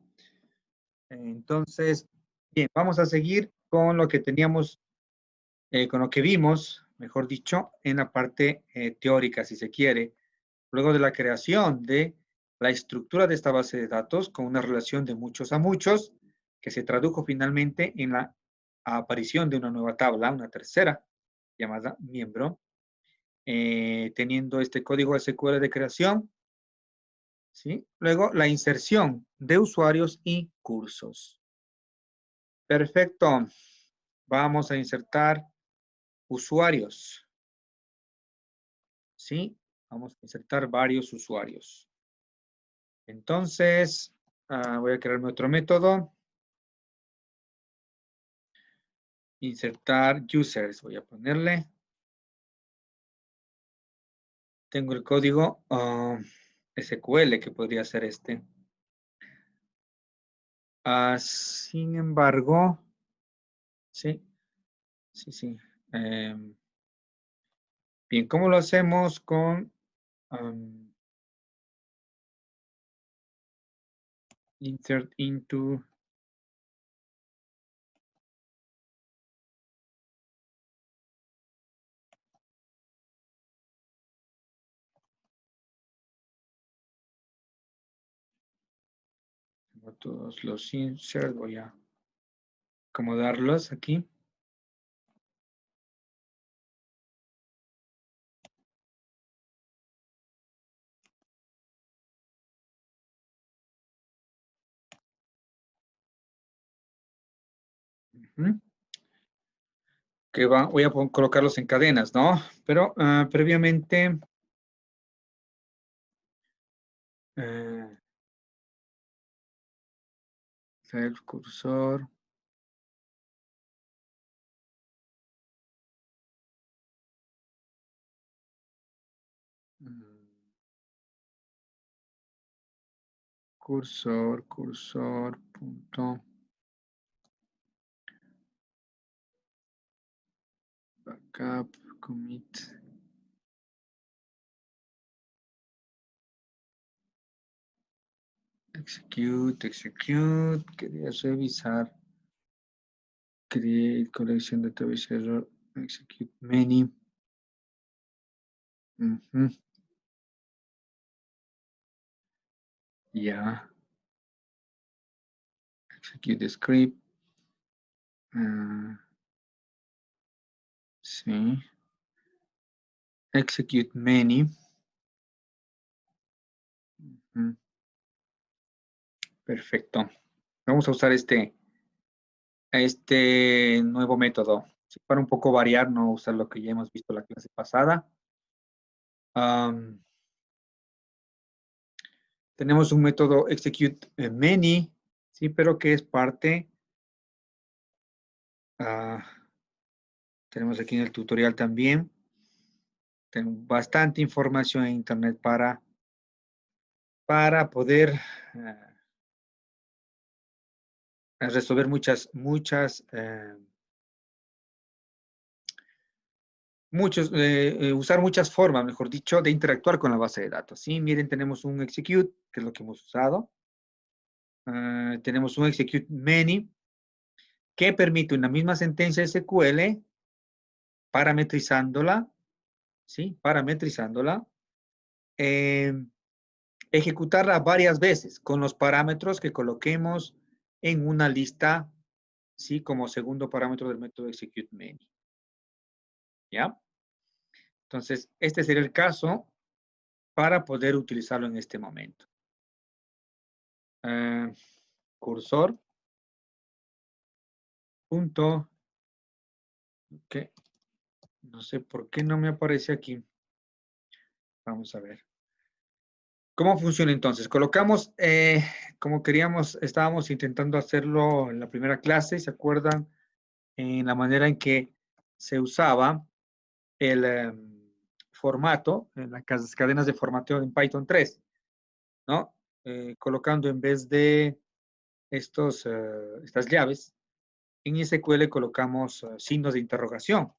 Entonces, bien, vamos a seguir con lo que teníamos, con lo que vimos, mejor dicho, en la parte teórica, si se quiere. Luego de la creación de la estructura de esta base de datos con una relación de muchos a muchos, que se tradujo finalmente en la aparición de una nueva tabla, una tercera, llamada miembro, teniendo este código SQL de creación, ¿sí? Luego la inserción de usuarios y cursos. Perfecto. Vamos a insertar usuarios, ¿sí? Vamos a insertar varios usuarios. Entonces, voy a crearme otro método. Insertar users, voy a ponerle. Tengo el código SQL que podría ser este. Sin embargo, sí, sí. Bien, ¿cómo lo hacemos con insert into? Tengo todos los insert, voy a acomodarlos aquí. Ujú. Que voy a colocarlos en cadenas, ¿no? Pero previamente, el cursor. Cursor, punto. Backup, commit. Execute. Quería revisar. Create collection database error. Execute many. Ya. Execute the script. Sí. Execute many. Perfecto. Vamos a usar este nuevo método. Para un poco variar, no usar lo que ya hemos visto la clase pasada. Tenemos un método execute many, sí, pero que es parte. Tenemos aquí en el tutorial también. Tengo bastante información en internet para poder resolver usar muchas formas, mejor dicho, de interactuar con la base de datos. ¿Sí? Miren, tenemos un execute, que es lo que hemos usado. Tenemos un execute many, que permite una misma sentencia SQL, parametrizándola, ¿sí? Parametrizándola, ejecutarla varias veces con los parámetros que coloquemos en una lista, ¿sí? Como segundo parámetro del método execute many. ¿Ya? Entonces, este sería el caso para poder utilizarlo en este momento. Cursor. Punto. Ok. No sé por qué no me aparece aquí. Vamos a ver. ¿Cómo funciona entonces? Colocamos, como queríamos, estábamos intentando hacerlo en la primera clase, ¿se acuerdan? En la manera en que se usaba el formato, en las cadenas de formateo en Python 3, ¿no? Colocando en vez de estas llaves, en SQL colocamos signos de interrogación.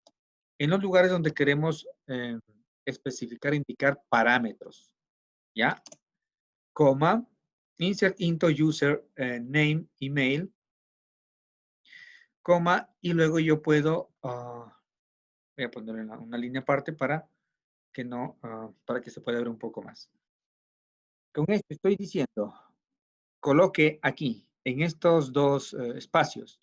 En los lugares donde queremos especificar, indicar parámetros, ¿ya? Coma, insert into user name, email, coma, y luego yo puedo, voy a poner una línea aparte para que no, para que se pueda ver un poco más. Con esto estoy diciendo, coloque aquí, en estos dos espacios,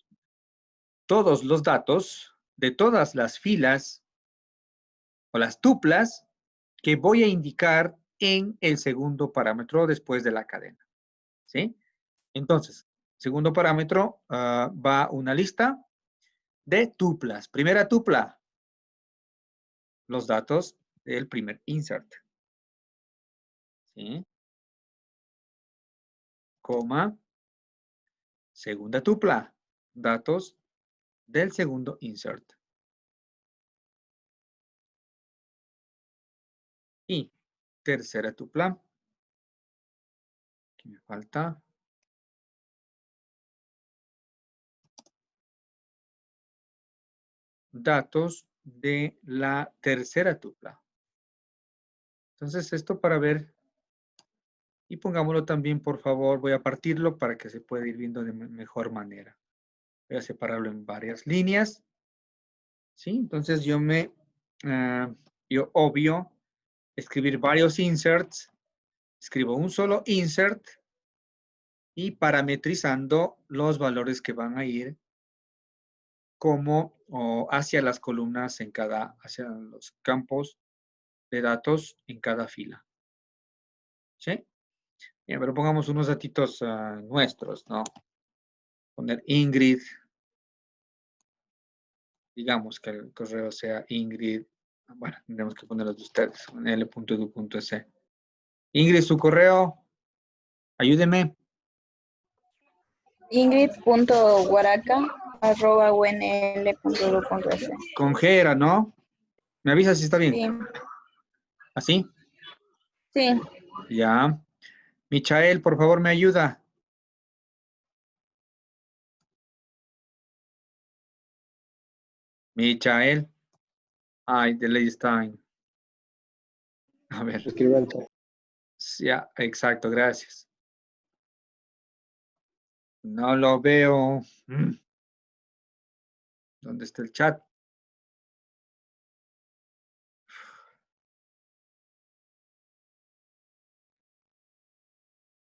todos los datos de todas las filas o las tuplas que voy a indicar en el segundo parámetro después de la cadena. ¿Sí? Entonces, segundo parámetro, va una lista de tuplas. Primera tupla, los datos del primer insert. ¿Sí? Coma, segunda tupla, datos del segundo insert. Y tercera tupla, aquí me falta, datos de la tercera tupla. Entonces, esto para ver, y pongámoslo también, por favor, voy a partirlo para que se pueda ir viendo de mejor manera. Voy a separarlo en varias líneas. ¿Sí? Entonces, yo obvio, escribir varios inserts, escribo un solo insert y parametrizando los valores que van a ir como hacia las columnas hacia los campos de datos en cada fila. ¿Sí? Bien, pero pongamos unos datitos nuestros, ¿no? Poner Ingrid. Digamos que el correo sea Ingrid. Bueno, tendremos que poner los de ustedes. L.edu.es. Ingrid, su correo. Ayúdeme. Ingrid.guaraca@unl.edu.es. Con G era, ¿no? ¿Me avisa si está bien? Sí, ¿Así? sí. Ya. Michael, por favor, me ayuda. Michael. Ay, de Stein. A ver. Ya, exacto, gracias. No lo veo. ¿Dónde está el chat?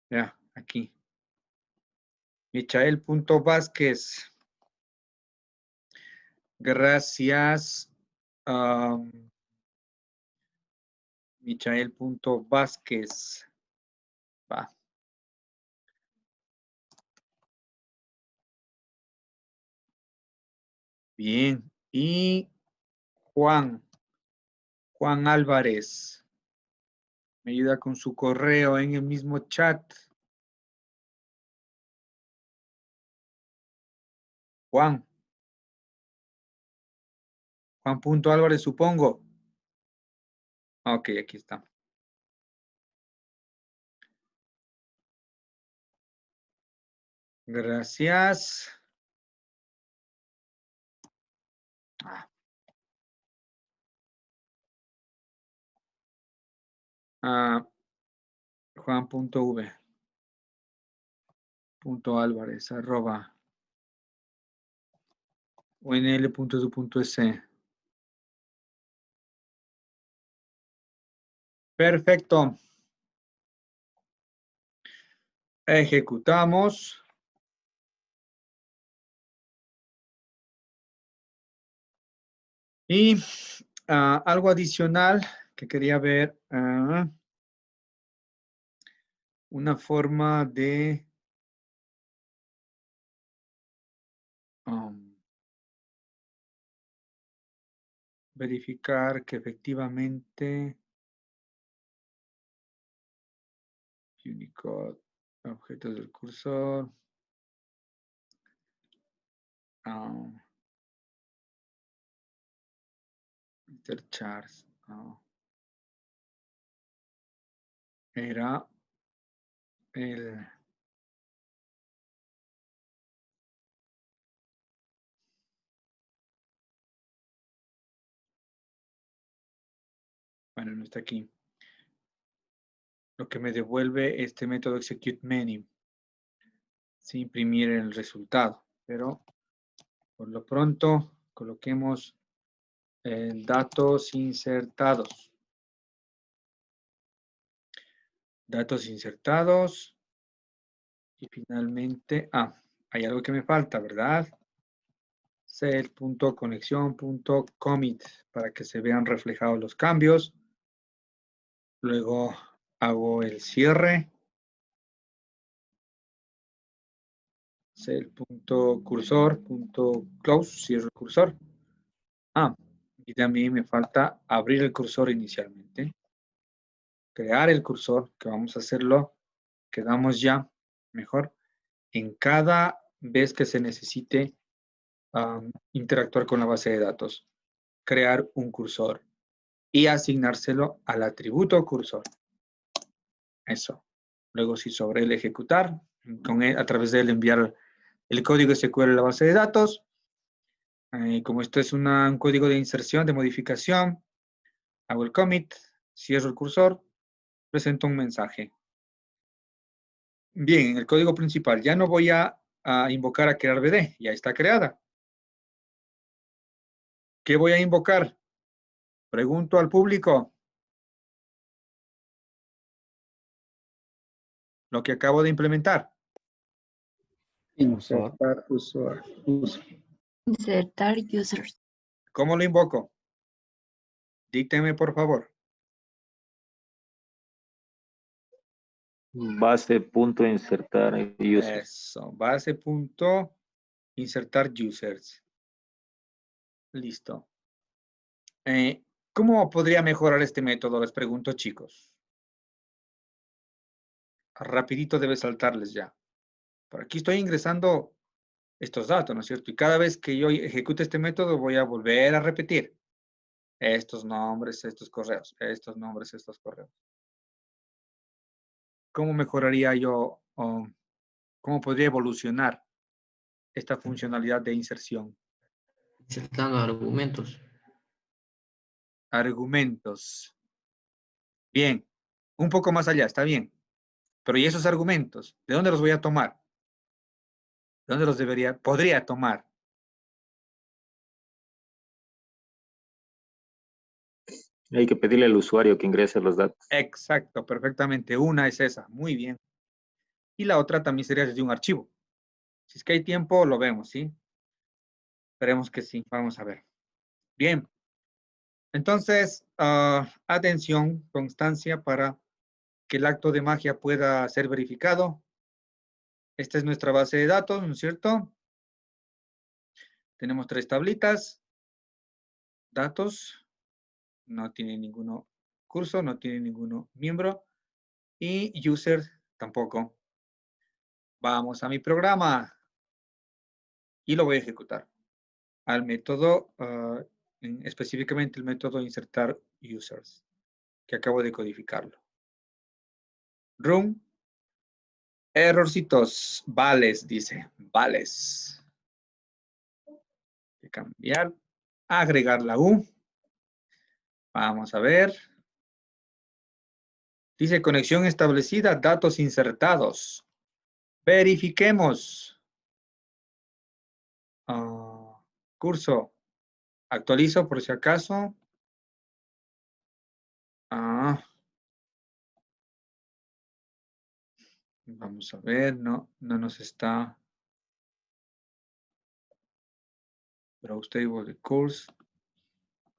Ya, aquí. Michael.Vázquez. Gracias. Michael.Vázquez. Va. Bien. Y Juan Álvarez. Me ayuda con su correo en el mismo chat. Juan.Álvarez, supongo. Ok, aquí está. Gracias. Juan.v. Álvarez, @ unl.edu.es. Perfecto. Ejecutamos. Y algo adicional que quería ver. Una forma de verificar que efectivamente Unicode, objetos del cursor. Intercharts. Era el... Bueno, no está aquí. Lo que me devuelve este método execute menu. Sin imprimir el resultado. Pero por lo pronto coloquemos datos insertados. Datos insertados. Y finalmente, hay algo que me falta, ¿verdad? Set.conexión.commit para que se vean reflejados los cambios. Luego hago el cierre. Cell.cursor.close, cierro el cursor. Y también me falta abrir el cursor inicialmente. Crear el cursor, que vamos a hacerlo, quedamos ya mejor, en cada vez que se necesite interactuar con la base de datos. Crear un cursor y asignárselo al atributo cursor. Eso. Luego, si sobre el ejecutar, a través de él enviar el código SQL a la base de datos, Como esto es un código de inserción, de modificación, hago el commit, cierro el cursor, presento un mensaje. Bien, en el código principal ya no voy a invocar a crear BD, ya está creada. ¿Qué voy a invocar? Pregunto al público. Lo que acabo de implementar. Insertar usuario. Insertar users. ¿Cómo lo invoco? Dícteme, por favor. Base.insertar user. Eso, base.insertar users. Listo. ¿Cómo podría mejorar este método? Les pregunto, chicos. Rapidito debe saltarles ya. Por aquí estoy ingresando estos datos, ¿no es cierto? Y cada vez que yo ejecute este método voy a volver a repetir estos nombres, estos correos, estos nombres, estos correos. ¿Cómo mejoraría yo, o cómo podría evolucionar esta funcionalidad de inserción? Insertando argumentos. Argumentos. Bien, un poco más allá, está bien. Pero ¿y esos argumentos? ¿De dónde los voy a tomar? ¿De dónde los podría tomar? Hay que pedirle al usuario que ingrese los datos. Exacto, perfectamente. Una es esa, muy bien. Y la otra también sería desde un archivo. Si es que hay tiempo, lo vemos, ¿sí? Esperemos que sí, vamos a ver. Bien. Entonces, atención, constancia para que el acto de magia pueda ser verificado. Esta es nuestra base de datos, ¿no es cierto? Tenemos 3 tablitas. Datos. No tiene ninguno curso, no tiene ninguno miembro. Y user tampoco. Vamos a mi programa. Y lo voy a ejecutar. Al método, específicamente el método insertar users, que acabo de codificarlo. Run. Errorcitos. Vales, dice. Vales. Hay que cambiar. Agregar la U. Vamos a ver. Dice conexión establecida, datos insertados. Verifiquemos. Curso. Actualizo por si acaso. Vamos a ver, no nos está. Pero stable course.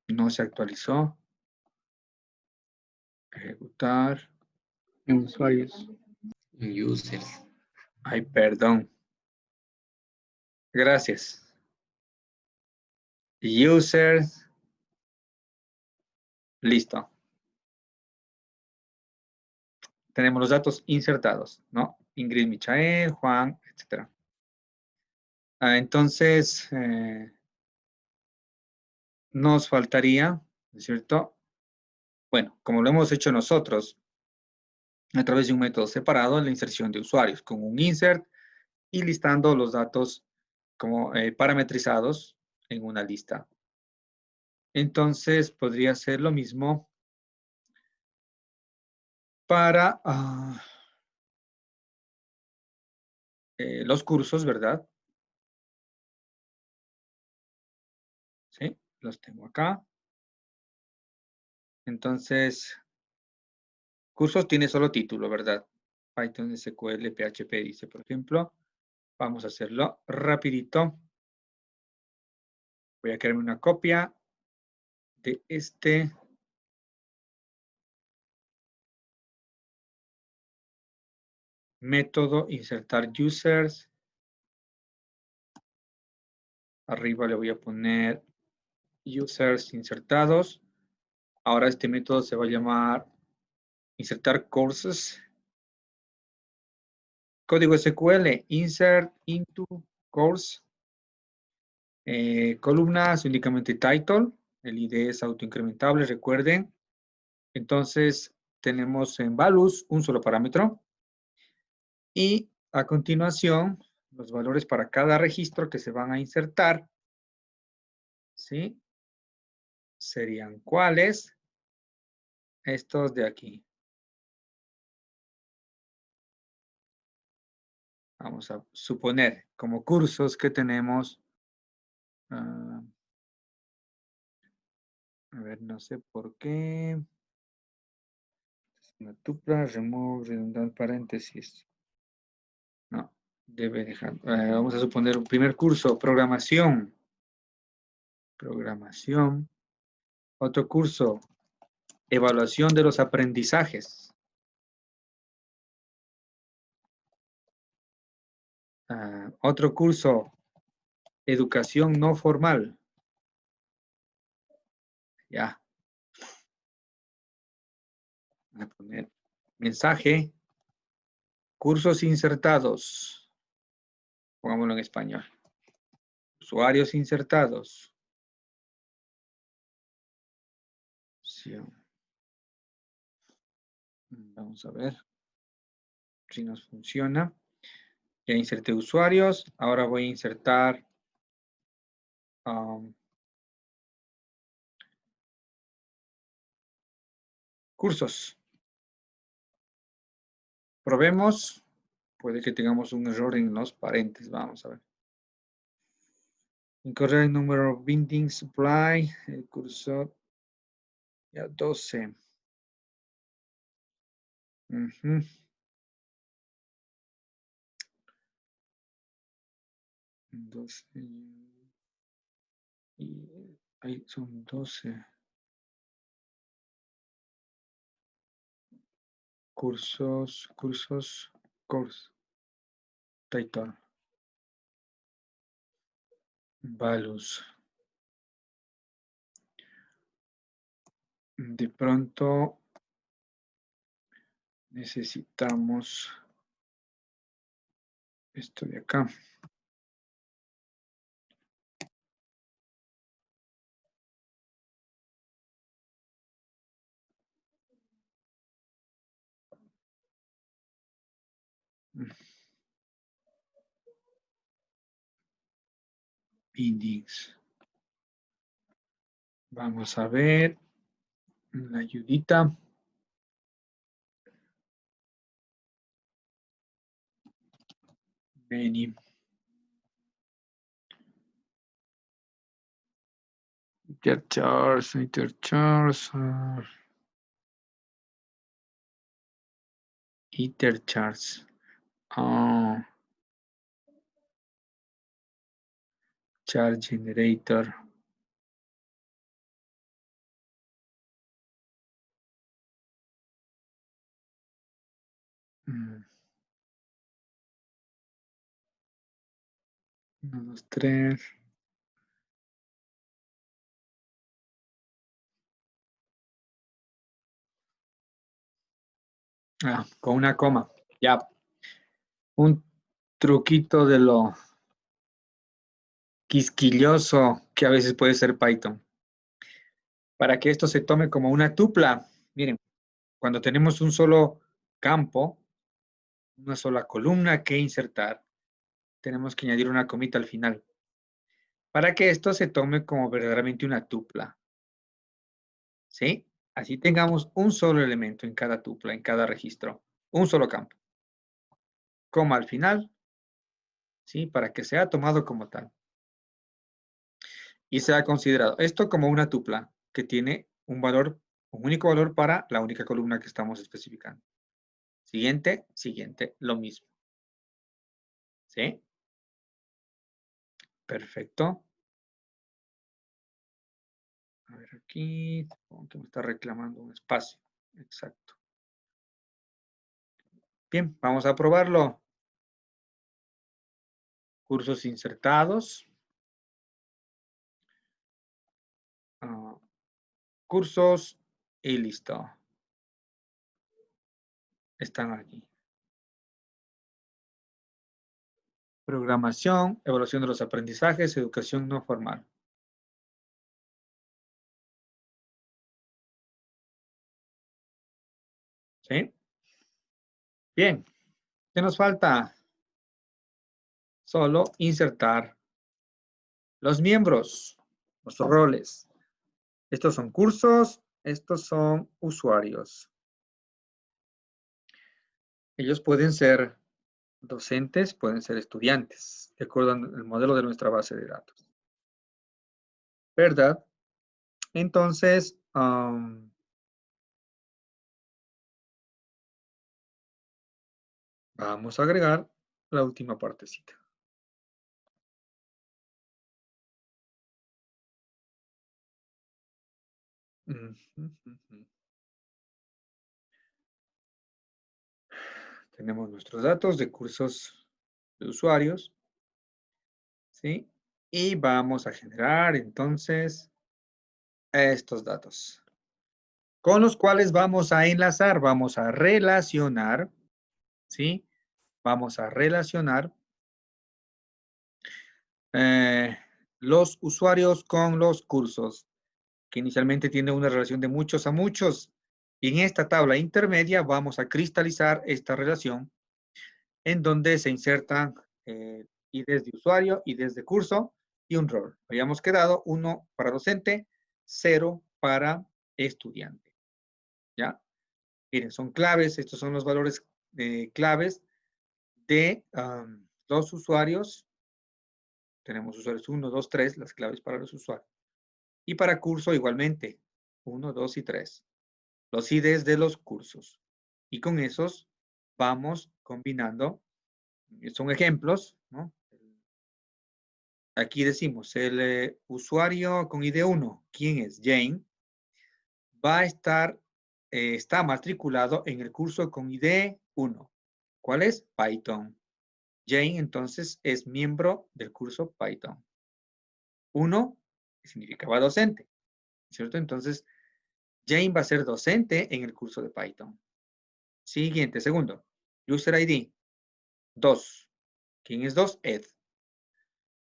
No se actualizó. Ejecutar. En usuarios. Users. Ay, perdón. Gracias. Users. Listo. Tenemos los datos insertados, ¿no? Ingrid Michael, Juan, etc. Entonces, nos faltaría, ¿no es cierto? Bueno, como lo hemos hecho nosotros, a través de un método separado, la inserción de usuarios, con un insert y listando los datos como parametrizados en una lista. Entonces, podría ser lo mismo para los cursos, ¿verdad? Sí, los tengo acá. Entonces, cursos tiene solo título, ¿verdad? Python, SQL, PHP dice, por ejemplo. Vamos a hacerlo rapidito. Voy a crearme una copia de este. Método insertar users. Arriba le voy a poner users insertados. Ahora este método se va a llamar insertar courses. Código SQL, insert into course. Columnas únicamente title. El ID es autoincrementable, recuerden. Entonces tenemos en values un solo parámetro. Y a continuación, los valores para cada registro que se van a insertar ¿Sí? ¿Serían cuáles? Estos de aquí. Vamos a suponer como cursos que tenemos. A ver, no sé por qué. Una tupla, remove, redundante, paréntesis. No, debe dejar. Vamos a suponer un primer curso, programación. Programación. Otro curso, evaluación de los aprendizajes. Otro curso, educación no formal. Ya. Voy a poner mensaje, cursos insertados. Pongámoslo en español. Usuarios insertados. Sí. Vamos a ver si nos funciona. Ya inserté usuarios. Ahora voy a insertar cursos. Probemos. Puede que tengamos un error en los paréntesis. Vamos a ver. Incorrect number of binding supply. El curso. Ya 12. 12. Y ahí son 12. Cursos. Course. Title. Values. De pronto necesitamos esto de acá. Bindings. Vamos a ver la ayudita. Many. Intercharge. Intercharge. Charge generator. Uno, dos, tres. Con una coma. Ya. Un truquito de lo quisquilloso que a veces puede ser Python. Para que esto se tome como una tupla. Miren, cuando tenemos un solo campo, una sola columna que insertar, tenemos que añadir una comita al final. Para que esto se tome como verdaderamente una tupla. ¿Sí? Así tengamos un solo elemento en cada tupla, en cada registro. Un solo campo. Coma al final. ¿Sí? Para que sea tomado como tal. Y sea considerado esto como una tupla que tiene un valor, un único valor para la única columna que estamos especificando. Siguiente, lo mismo. ¿Sí? Perfecto. A ver aquí, que me está reclamando un espacio. Exacto. Bien, vamos a probarlo. Cursos insertados. Cursos y listo. Están aquí. Programación, evaluación de los aprendizajes, educación no formal. ¿Sí? Bien. ¿Qué nos falta? Solo insertar los miembros. los roles. Estos son cursos, estos son usuarios. Ellos pueden ser docentes, pueden ser estudiantes, de acuerdo al modelo de nuestra base de datos. ¿Verdad? Entonces, vamos a agregar la última partecita. Tenemos nuestros datos de cursos de usuarios, ¿sí? Y vamos a generar entonces estos datos, con los cuales vamos a enlazar, vamos a relacionar, ¿sí? Vamos a relacionar los usuarios con los cursos, que inicialmente tiene una relación de muchos a muchos. Y en esta tabla intermedia vamos a cristalizar esta relación en donde se insertan IDs de usuario, IDs de curso y un rol. Habíamos quedado 1 para docente, 0 para estudiante. ¿Ya? Miren, son claves, estos son los valores claves de los usuarios. Tenemos usuarios 1, 2, 3, las claves para los usuarios. Y para curso igualmente, 1, 2 y 3. Los IDs de los cursos. Y con esos vamos combinando. Son ejemplos, ¿no? Aquí decimos, el usuario con ID 1, ¿quién es? Jane. Va a estar, está matriculado en el curso con ID 1. ¿Cuál es? Python. Jane, entonces, es miembro del curso Python. 1 significaba docente, ¿cierto? Entonces, Jane va a ser docente en el curso de Python. Siguiente, segundo. User ID. 2. ¿Quién es 2? Ed.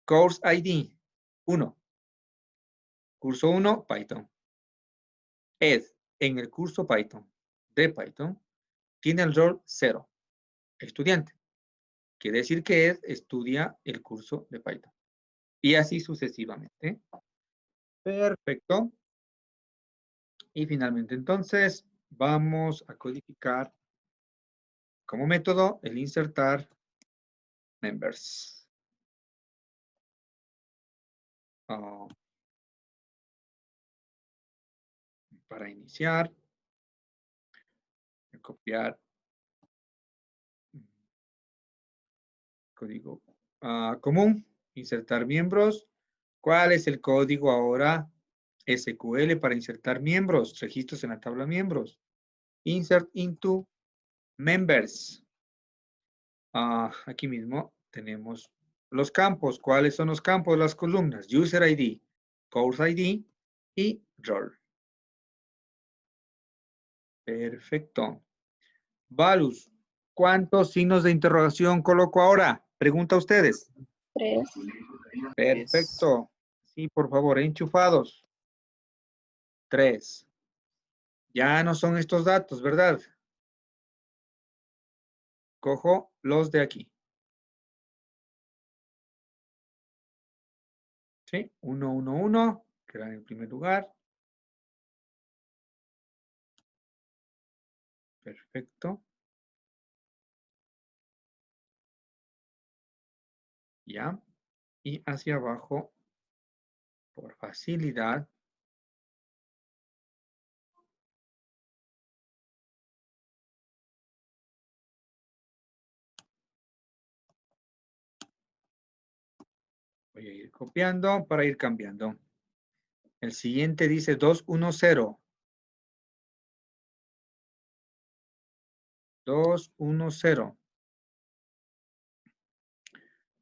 Course ID. 1. Curso 1, Python. Ed, en el curso Python, de Python, tiene el rol 0. Estudiante. Quiere decir que Ed estudia el curso de Python. Y así sucesivamente. Perfecto. Y finalmente, entonces, vamos a codificar como método el insertar members. Para iniciar, voy a copiar código común, insertar miembros. ¿Cuál es el código ahora SQL para insertar miembros, registros en la tabla miembros? Insert into members. Aquí mismo tenemos los campos. ¿Cuáles son los campos? Las columnas. User ID, Course ID y Role. Perfecto. Valus, ¿cuántos signos de interrogación coloco ahora? Pregunta a ustedes. 3. Perfecto. Sí, por favor, enchufados. 3. Ya no son estos datos, ¿verdad? Cojo los de aquí. ¿Sí? 1, 1, 1, que era en el primer lugar. Perfecto. Ya. Y hacia abajo, por facilidad, voy a ir copiando para ir cambiando. El siguiente dice 2, 1, 0. 2, 1, 0.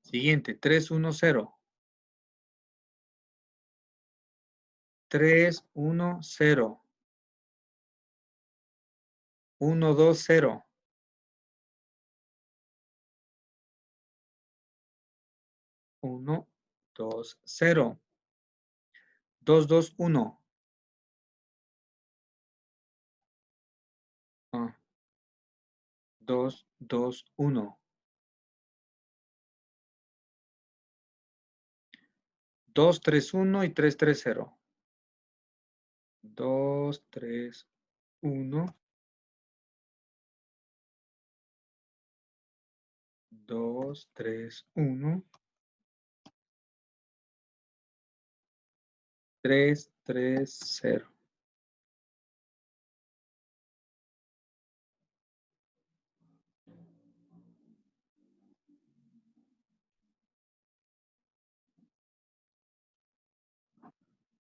Siguiente, 3, 1, 0. 3, 1, 0. 1, 2, 0. 1, 2, 0. 2, 2, 1. 2, 2, 1. 231 y 330. 231. 231. 330.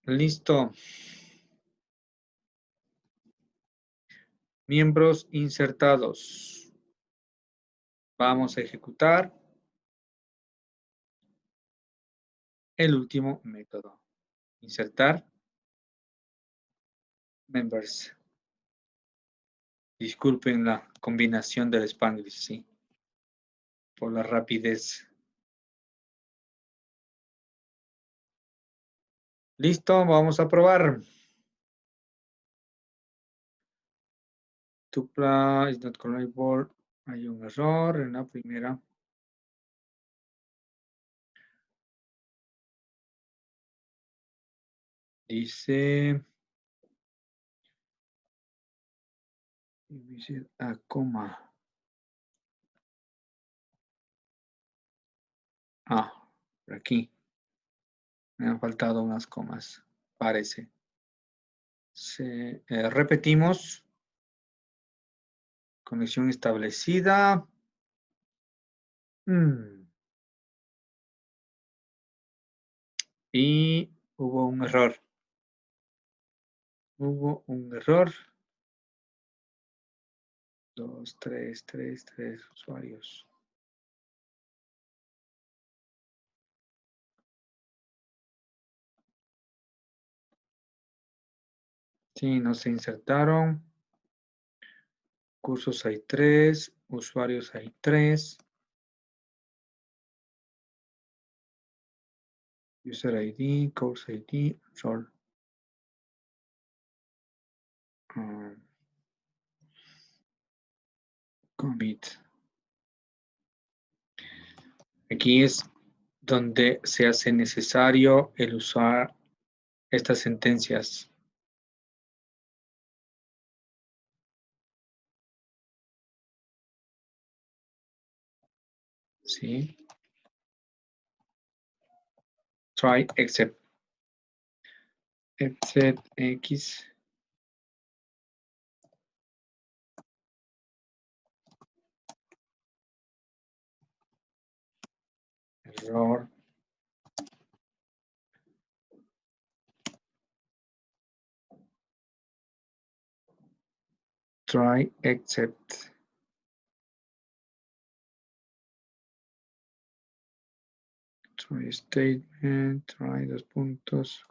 Listo. Miembros insertados. Vamos a ejecutar el último método. Insertar members. Disculpen la combinación del Spanglish, sí. Por la rapidez. Listo, vamos a probar. Tupla is not correctable. Hay un error en la primera. Dice a coma. Ah, por aquí. Me han faltado unas comas, parece. Repetimos. Conexión establecida. Y hubo un error. Hubo un error. 2, 3 usuarios. Sí, no se insertaron. Cursos hay 3. Usuarios hay 3. User ID, course ID, role. Commit. Aquí es donde se hace necesario el usar estas sentencias. ¿Sí? Try except. Except X. Error. Try except. Try statement. Try dos puntos.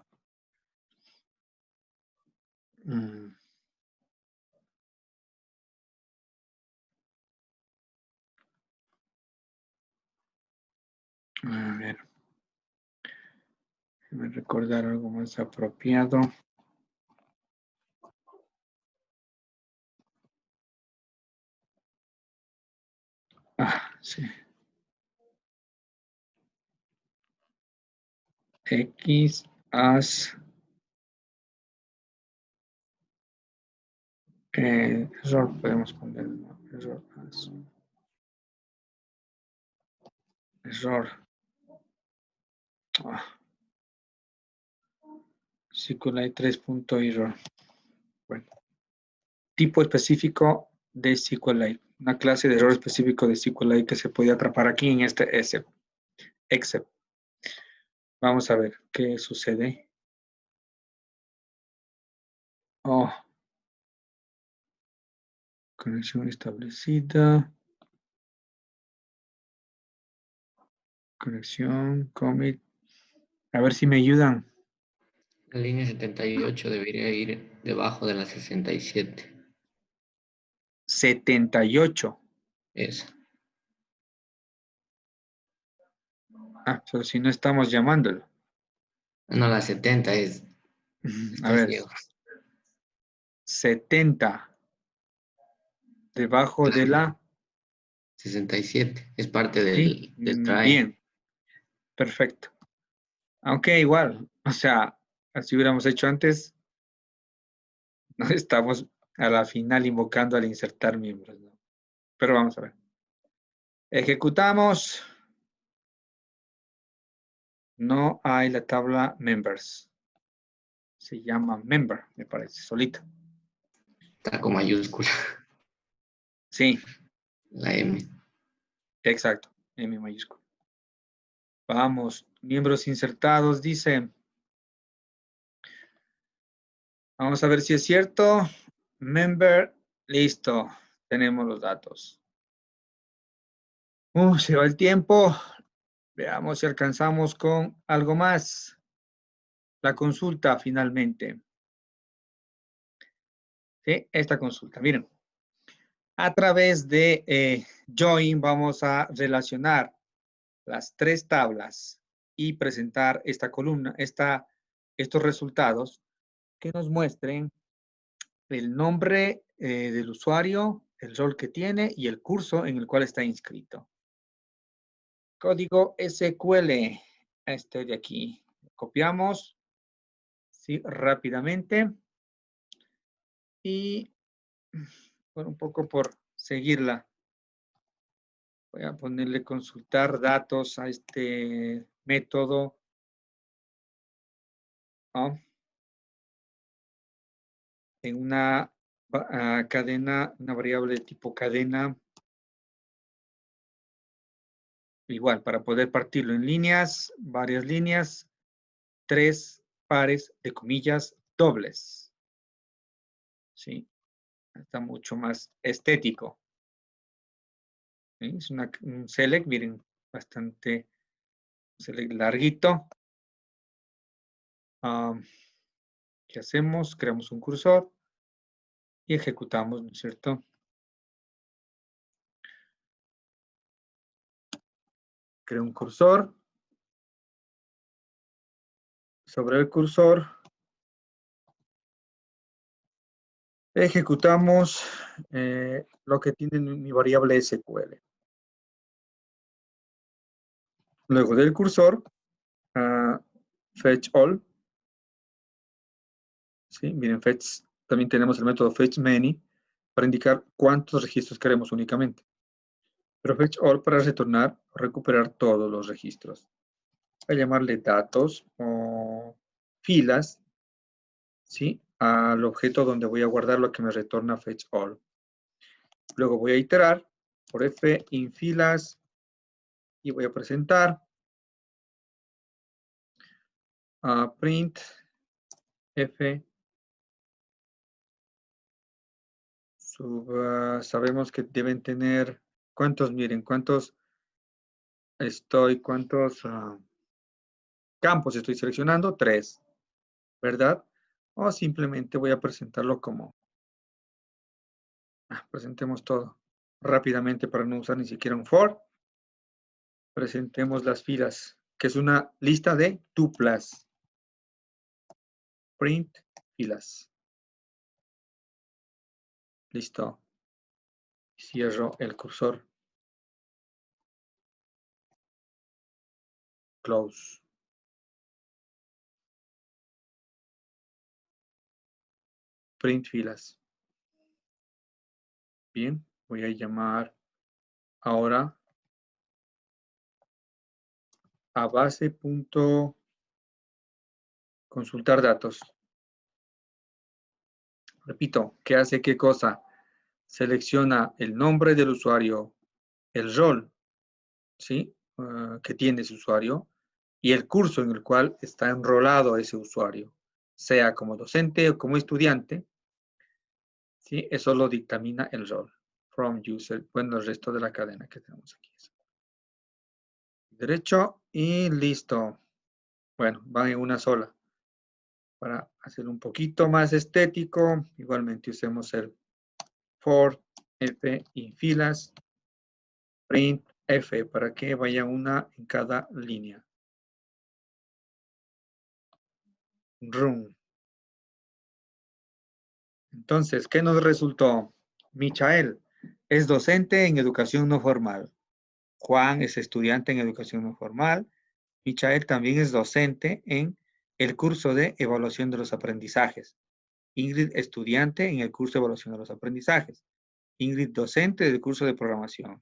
A ver. Déjame recordar algo más apropiado. Ah, sí. X as error podemos poner, ¿no? Error as error. SQLite 3.error. Bueno. Tipo específico de SQLite. Una clase de error específico de SQLite que se puede atrapar aquí en este except. Vamos a ver qué sucede. Oh. Conexión establecida. Conexión, commit. A ver si me ayudan. La línea 78 debería ir debajo de la 67. 78. Esa. Ah, pero si no estamos llamándolo. No, la 70 es. A ver. Ciego. 70. Debajo de la 67. Es parte del sí, try. bien. Perfecto. Aunque igual, o sea, así hubiéramos hecho antes, no estamos a la final invocando al insertar miembros, ¿no? Pero vamos a ver. Ejecutamos. No hay la tabla members. Se llama member, me parece, solita. Está con mayúscula, Sí, la M. exacto, M mayúscula. Vamos, miembros insertados, dice. Vamos a ver si es cierto. Member, listo. Tenemos los datos. Se va el tiempo. Veamos si alcanzamos con algo más. La consulta finalmente. ¿Sí? Esta consulta, miren. A través de Join vamos a relacionar las tres tablas y presentar esta columna, estos resultados que nos muestren el nombre del usuario, el rol que tiene y el curso en el cual está inscrito. Código SQL, este de aquí. Copiamos, sí, rápidamente. Y bueno, un poco por seguirla. Voy a ponerle consultar datos a este método. ¿No? En una cadena, una variable de tipo cadena. Igual, para poder partirlo en líneas, varias líneas, 3 pares de comillas dobles. ¿Sí? Está mucho más estético. ¿Sí? Es un select, miren, bastante select larguito. ¿Qué hacemos? Creamos un cursor y ejecutamos, ¿no es cierto? Creo un cursor. Sobre el cursor ejecutamos lo que tiene mi variable SQL. Luego del cursor, fetch all. ¿Sí? Miren, fetch, también tenemos el método fetch many para indicar cuántos registros queremos únicamente. Pero fetch all para retornar o recuperar todos los registros. Voy a llamarle datos o filas, ¿sí? Al objeto donde voy a guardar lo que me retorna fetch all. Luego voy a iterar por f in filas y voy a presentar print f sabemos que deben tener, ¿cuántos? Miren, ¿cuántos campos estoy seleccionando? 3, ¿verdad? O simplemente voy a presentarlo como, presentemos todo rápidamente para no usar ni siquiera un for. Presentemos las filas, que es una lista de tuplas. Print filas. Listo. Cierro el cursor. Close. Print filas. Bien, voy a llamar ahora a base.consultar datos. Repito, ¿qué hace qué cosa? Selecciona el nombre del usuario, el rol, ¿sí? Que tiene ese usuario y el curso en el cual está enrolado ese usuario, sea como docente o como estudiante, ¿sí? Eso lo dictamina el rol. From user, bueno, el resto de la cadena que tenemos aquí. Derecho y listo. Bueno, va en una sola. Para hacerlo un poquito más estético, igualmente usemos el for f y filas, print f, para que vaya una en cada línea. Run. Entonces, ¿qué nos resultó? Michael es docente en educación no formal. Juan es estudiante en educación no formal. Michael también es docente en el curso de evaluación de los aprendizajes. Ingrid, estudiante en el curso de evaluación de los aprendizajes. Ingrid, docente del curso de programación.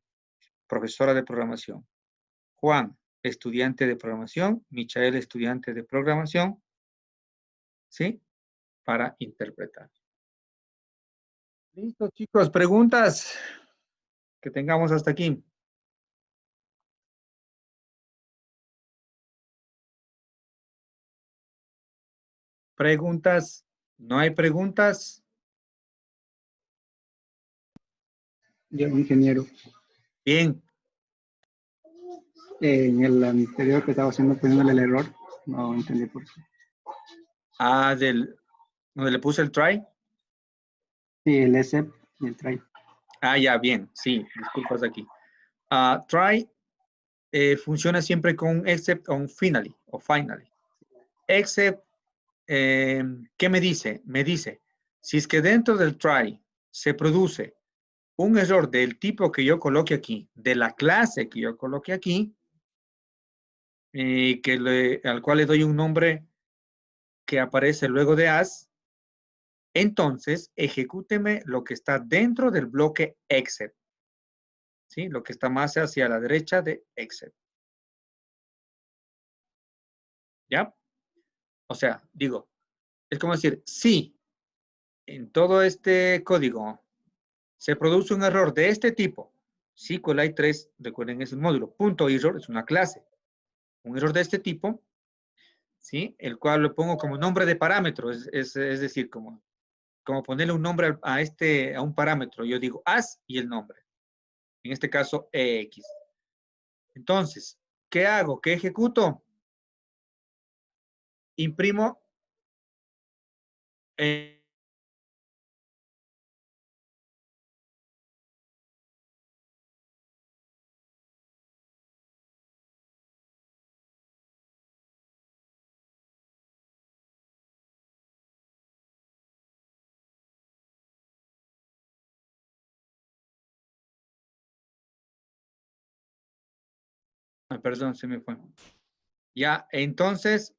Profesora de programación. Juan, estudiante de programación. Michael, estudiante de programación. ¿Sí? Para interpretar. Listo, chicos. ¿Preguntas que tengamos hasta aquí? ¿Preguntas? ¿No hay preguntas? Yo, ingeniero, Bien. en el anterior que estaba haciendo poniéndole el error, no entendí por qué. Ah, donde le puse el try. Sí, el except y el try. Ah, ya, bien. Sí, disculpas aquí. Try funciona siempre con un except o un finally o finally. Except, ¿qué me dice? Me dice, si es que dentro del try se produce un error del tipo que yo coloque aquí, de la clase que yo coloque aquí, al cual le doy un nombre que aparece luego de as, entonces ejecúteme lo que está dentro del bloque except. ¿Sí? Lo que está más hacia la derecha de except. ¿Ya? O sea, digo, es como decir, si en todo este código se produce un error de este tipo, SQLite 3, recuerden, es un módulo, punto error, es una clase. Un error de este tipo, ¿sí? El cual lo pongo como nombre de parámetro, es decir, como ponerle un nombre a un parámetro. Yo digo as y el nombre. En este caso, EX. Entonces, ¿qué hago? ¿Qué ejecuto? Imprimo perdón, se me fue. Ya, entonces,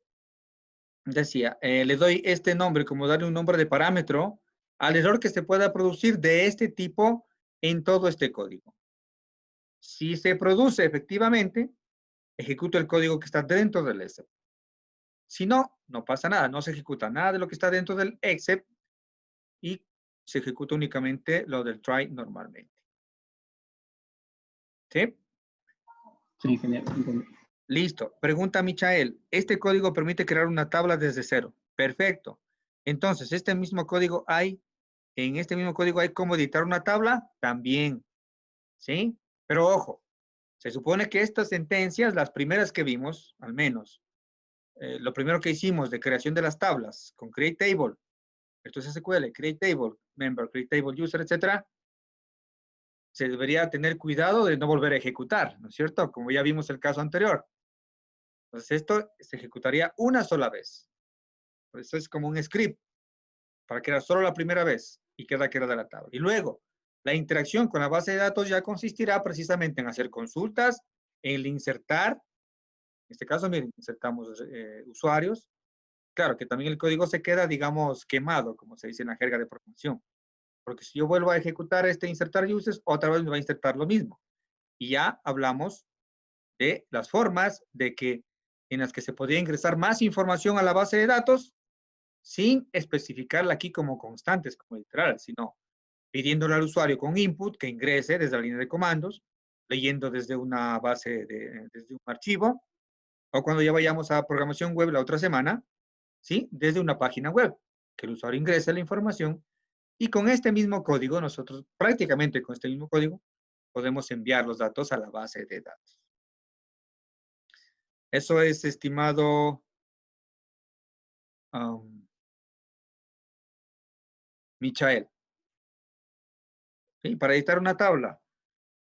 decía, le doy este nombre, como darle un nombre de parámetro al error que se pueda producir de este tipo en todo este código. Si se produce efectivamente, ejecuto el código que está dentro del except. Si no, no pasa nada, no se ejecuta nada de lo que está dentro del except y se ejecuta únicamente lo del try normalmente. ¿Sí? Sí, ingeniero, entendí. Listo. Pregunta Michael. Este código permite crear una tabla desde cero. Perfecto. Entonces, en este mismo código hay cómo editar una tabla también. ¿Sí? Pero ojo, se supone que estas sentencias, las primeras que vimos, al menos, lo primero que hicimos de creación de las tablas con create table, esto es SQL, create table, member, create table, user, etcétera, se debería tener cuidado de no volver a ejecutar, ¿no es cierto? Como ya vimos el caso anterior. Entonces, esto se ejecutaría una sola vez. Por eso es como un script, para crear solo la primera vez y queda de la tabla. Y luego, la interacción con la base de datos ya consistirá precisamente en hacer consultas, en insertar, en este caso, miren, insertamos usuarios. Claro que también el código se queda, digamos, quemado, como se dice en la jerga de programación. Porque si yo vuelvo a ejecutar insertar users, otra vez me va a insertar lo mismo. Y ya hablamos de las formas en las que se podría ingresar más información a la base de datos sin especificarla aquí como constantes, como literal, sino pidiéndole al usuario con input que ingrese desde la línea de comandos, leyendo desde una base, desde un archivo, o cuando ya vayamos a programación web la otra semana, ¿sí? Desde una página web, que el usuario ingrese la información y con este mismo código, nosotros prácticamente con este mismo código, podemos enviar los datos a la base de datos. Eso es, estimado Michael. ¿Sí? Para editar una tabla,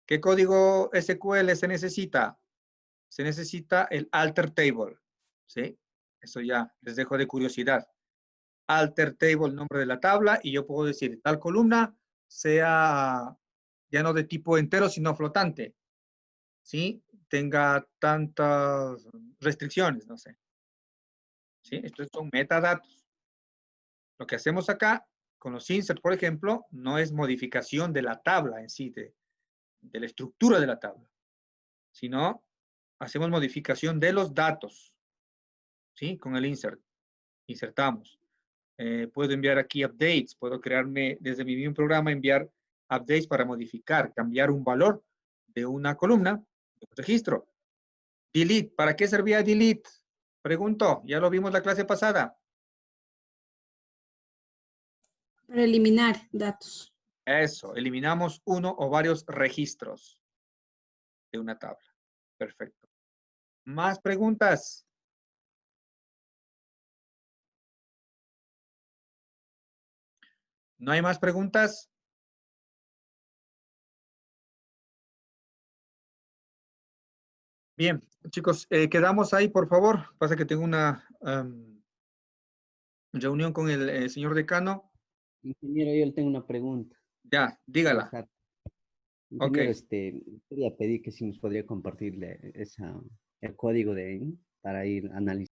¿qué código SQL se necesita? Se necesita el alter table. ¿Sí? Eso ya les dejo de curiosidad. Alter table, nombre de la tabla, y yo puedo decir tal columna sea ya no de tipo entero, sino flotante. ¿Sí? tenga tantas restricciones, no sé. ¿Sí? Estos son metadatos. Lo que hacemos acá con los insert, por ejemplo, no es modificación de la tabla en sí, de la estructura de la tabla, sino hacemos modificación de los datos. ¿Sí? Con el insert. Insertamos. Puedo enviar aquí updates. Puedo crearme desde mi mismo programa, enviar updates para modificar, cambiar un valor de una columna, de un registro. Delete. ¿Para qué servía delete? Pregunto. Ya lo vimos la clase pasada. Para eliminar datos. Eso. Eliminamos uno o varios registros de una tabla. Perfecto. ¿Más preguntas? ¿No hay más preguntas? Bien, chicos, quedamos ahí, por favor. Pasa que tengo una reunión con el señor decano. Ingeniero, yo le tengo una pregunta. Ya, dígala. Ingeniero, Ok. quería pedir que si nos podría compartir el código para ir analizando.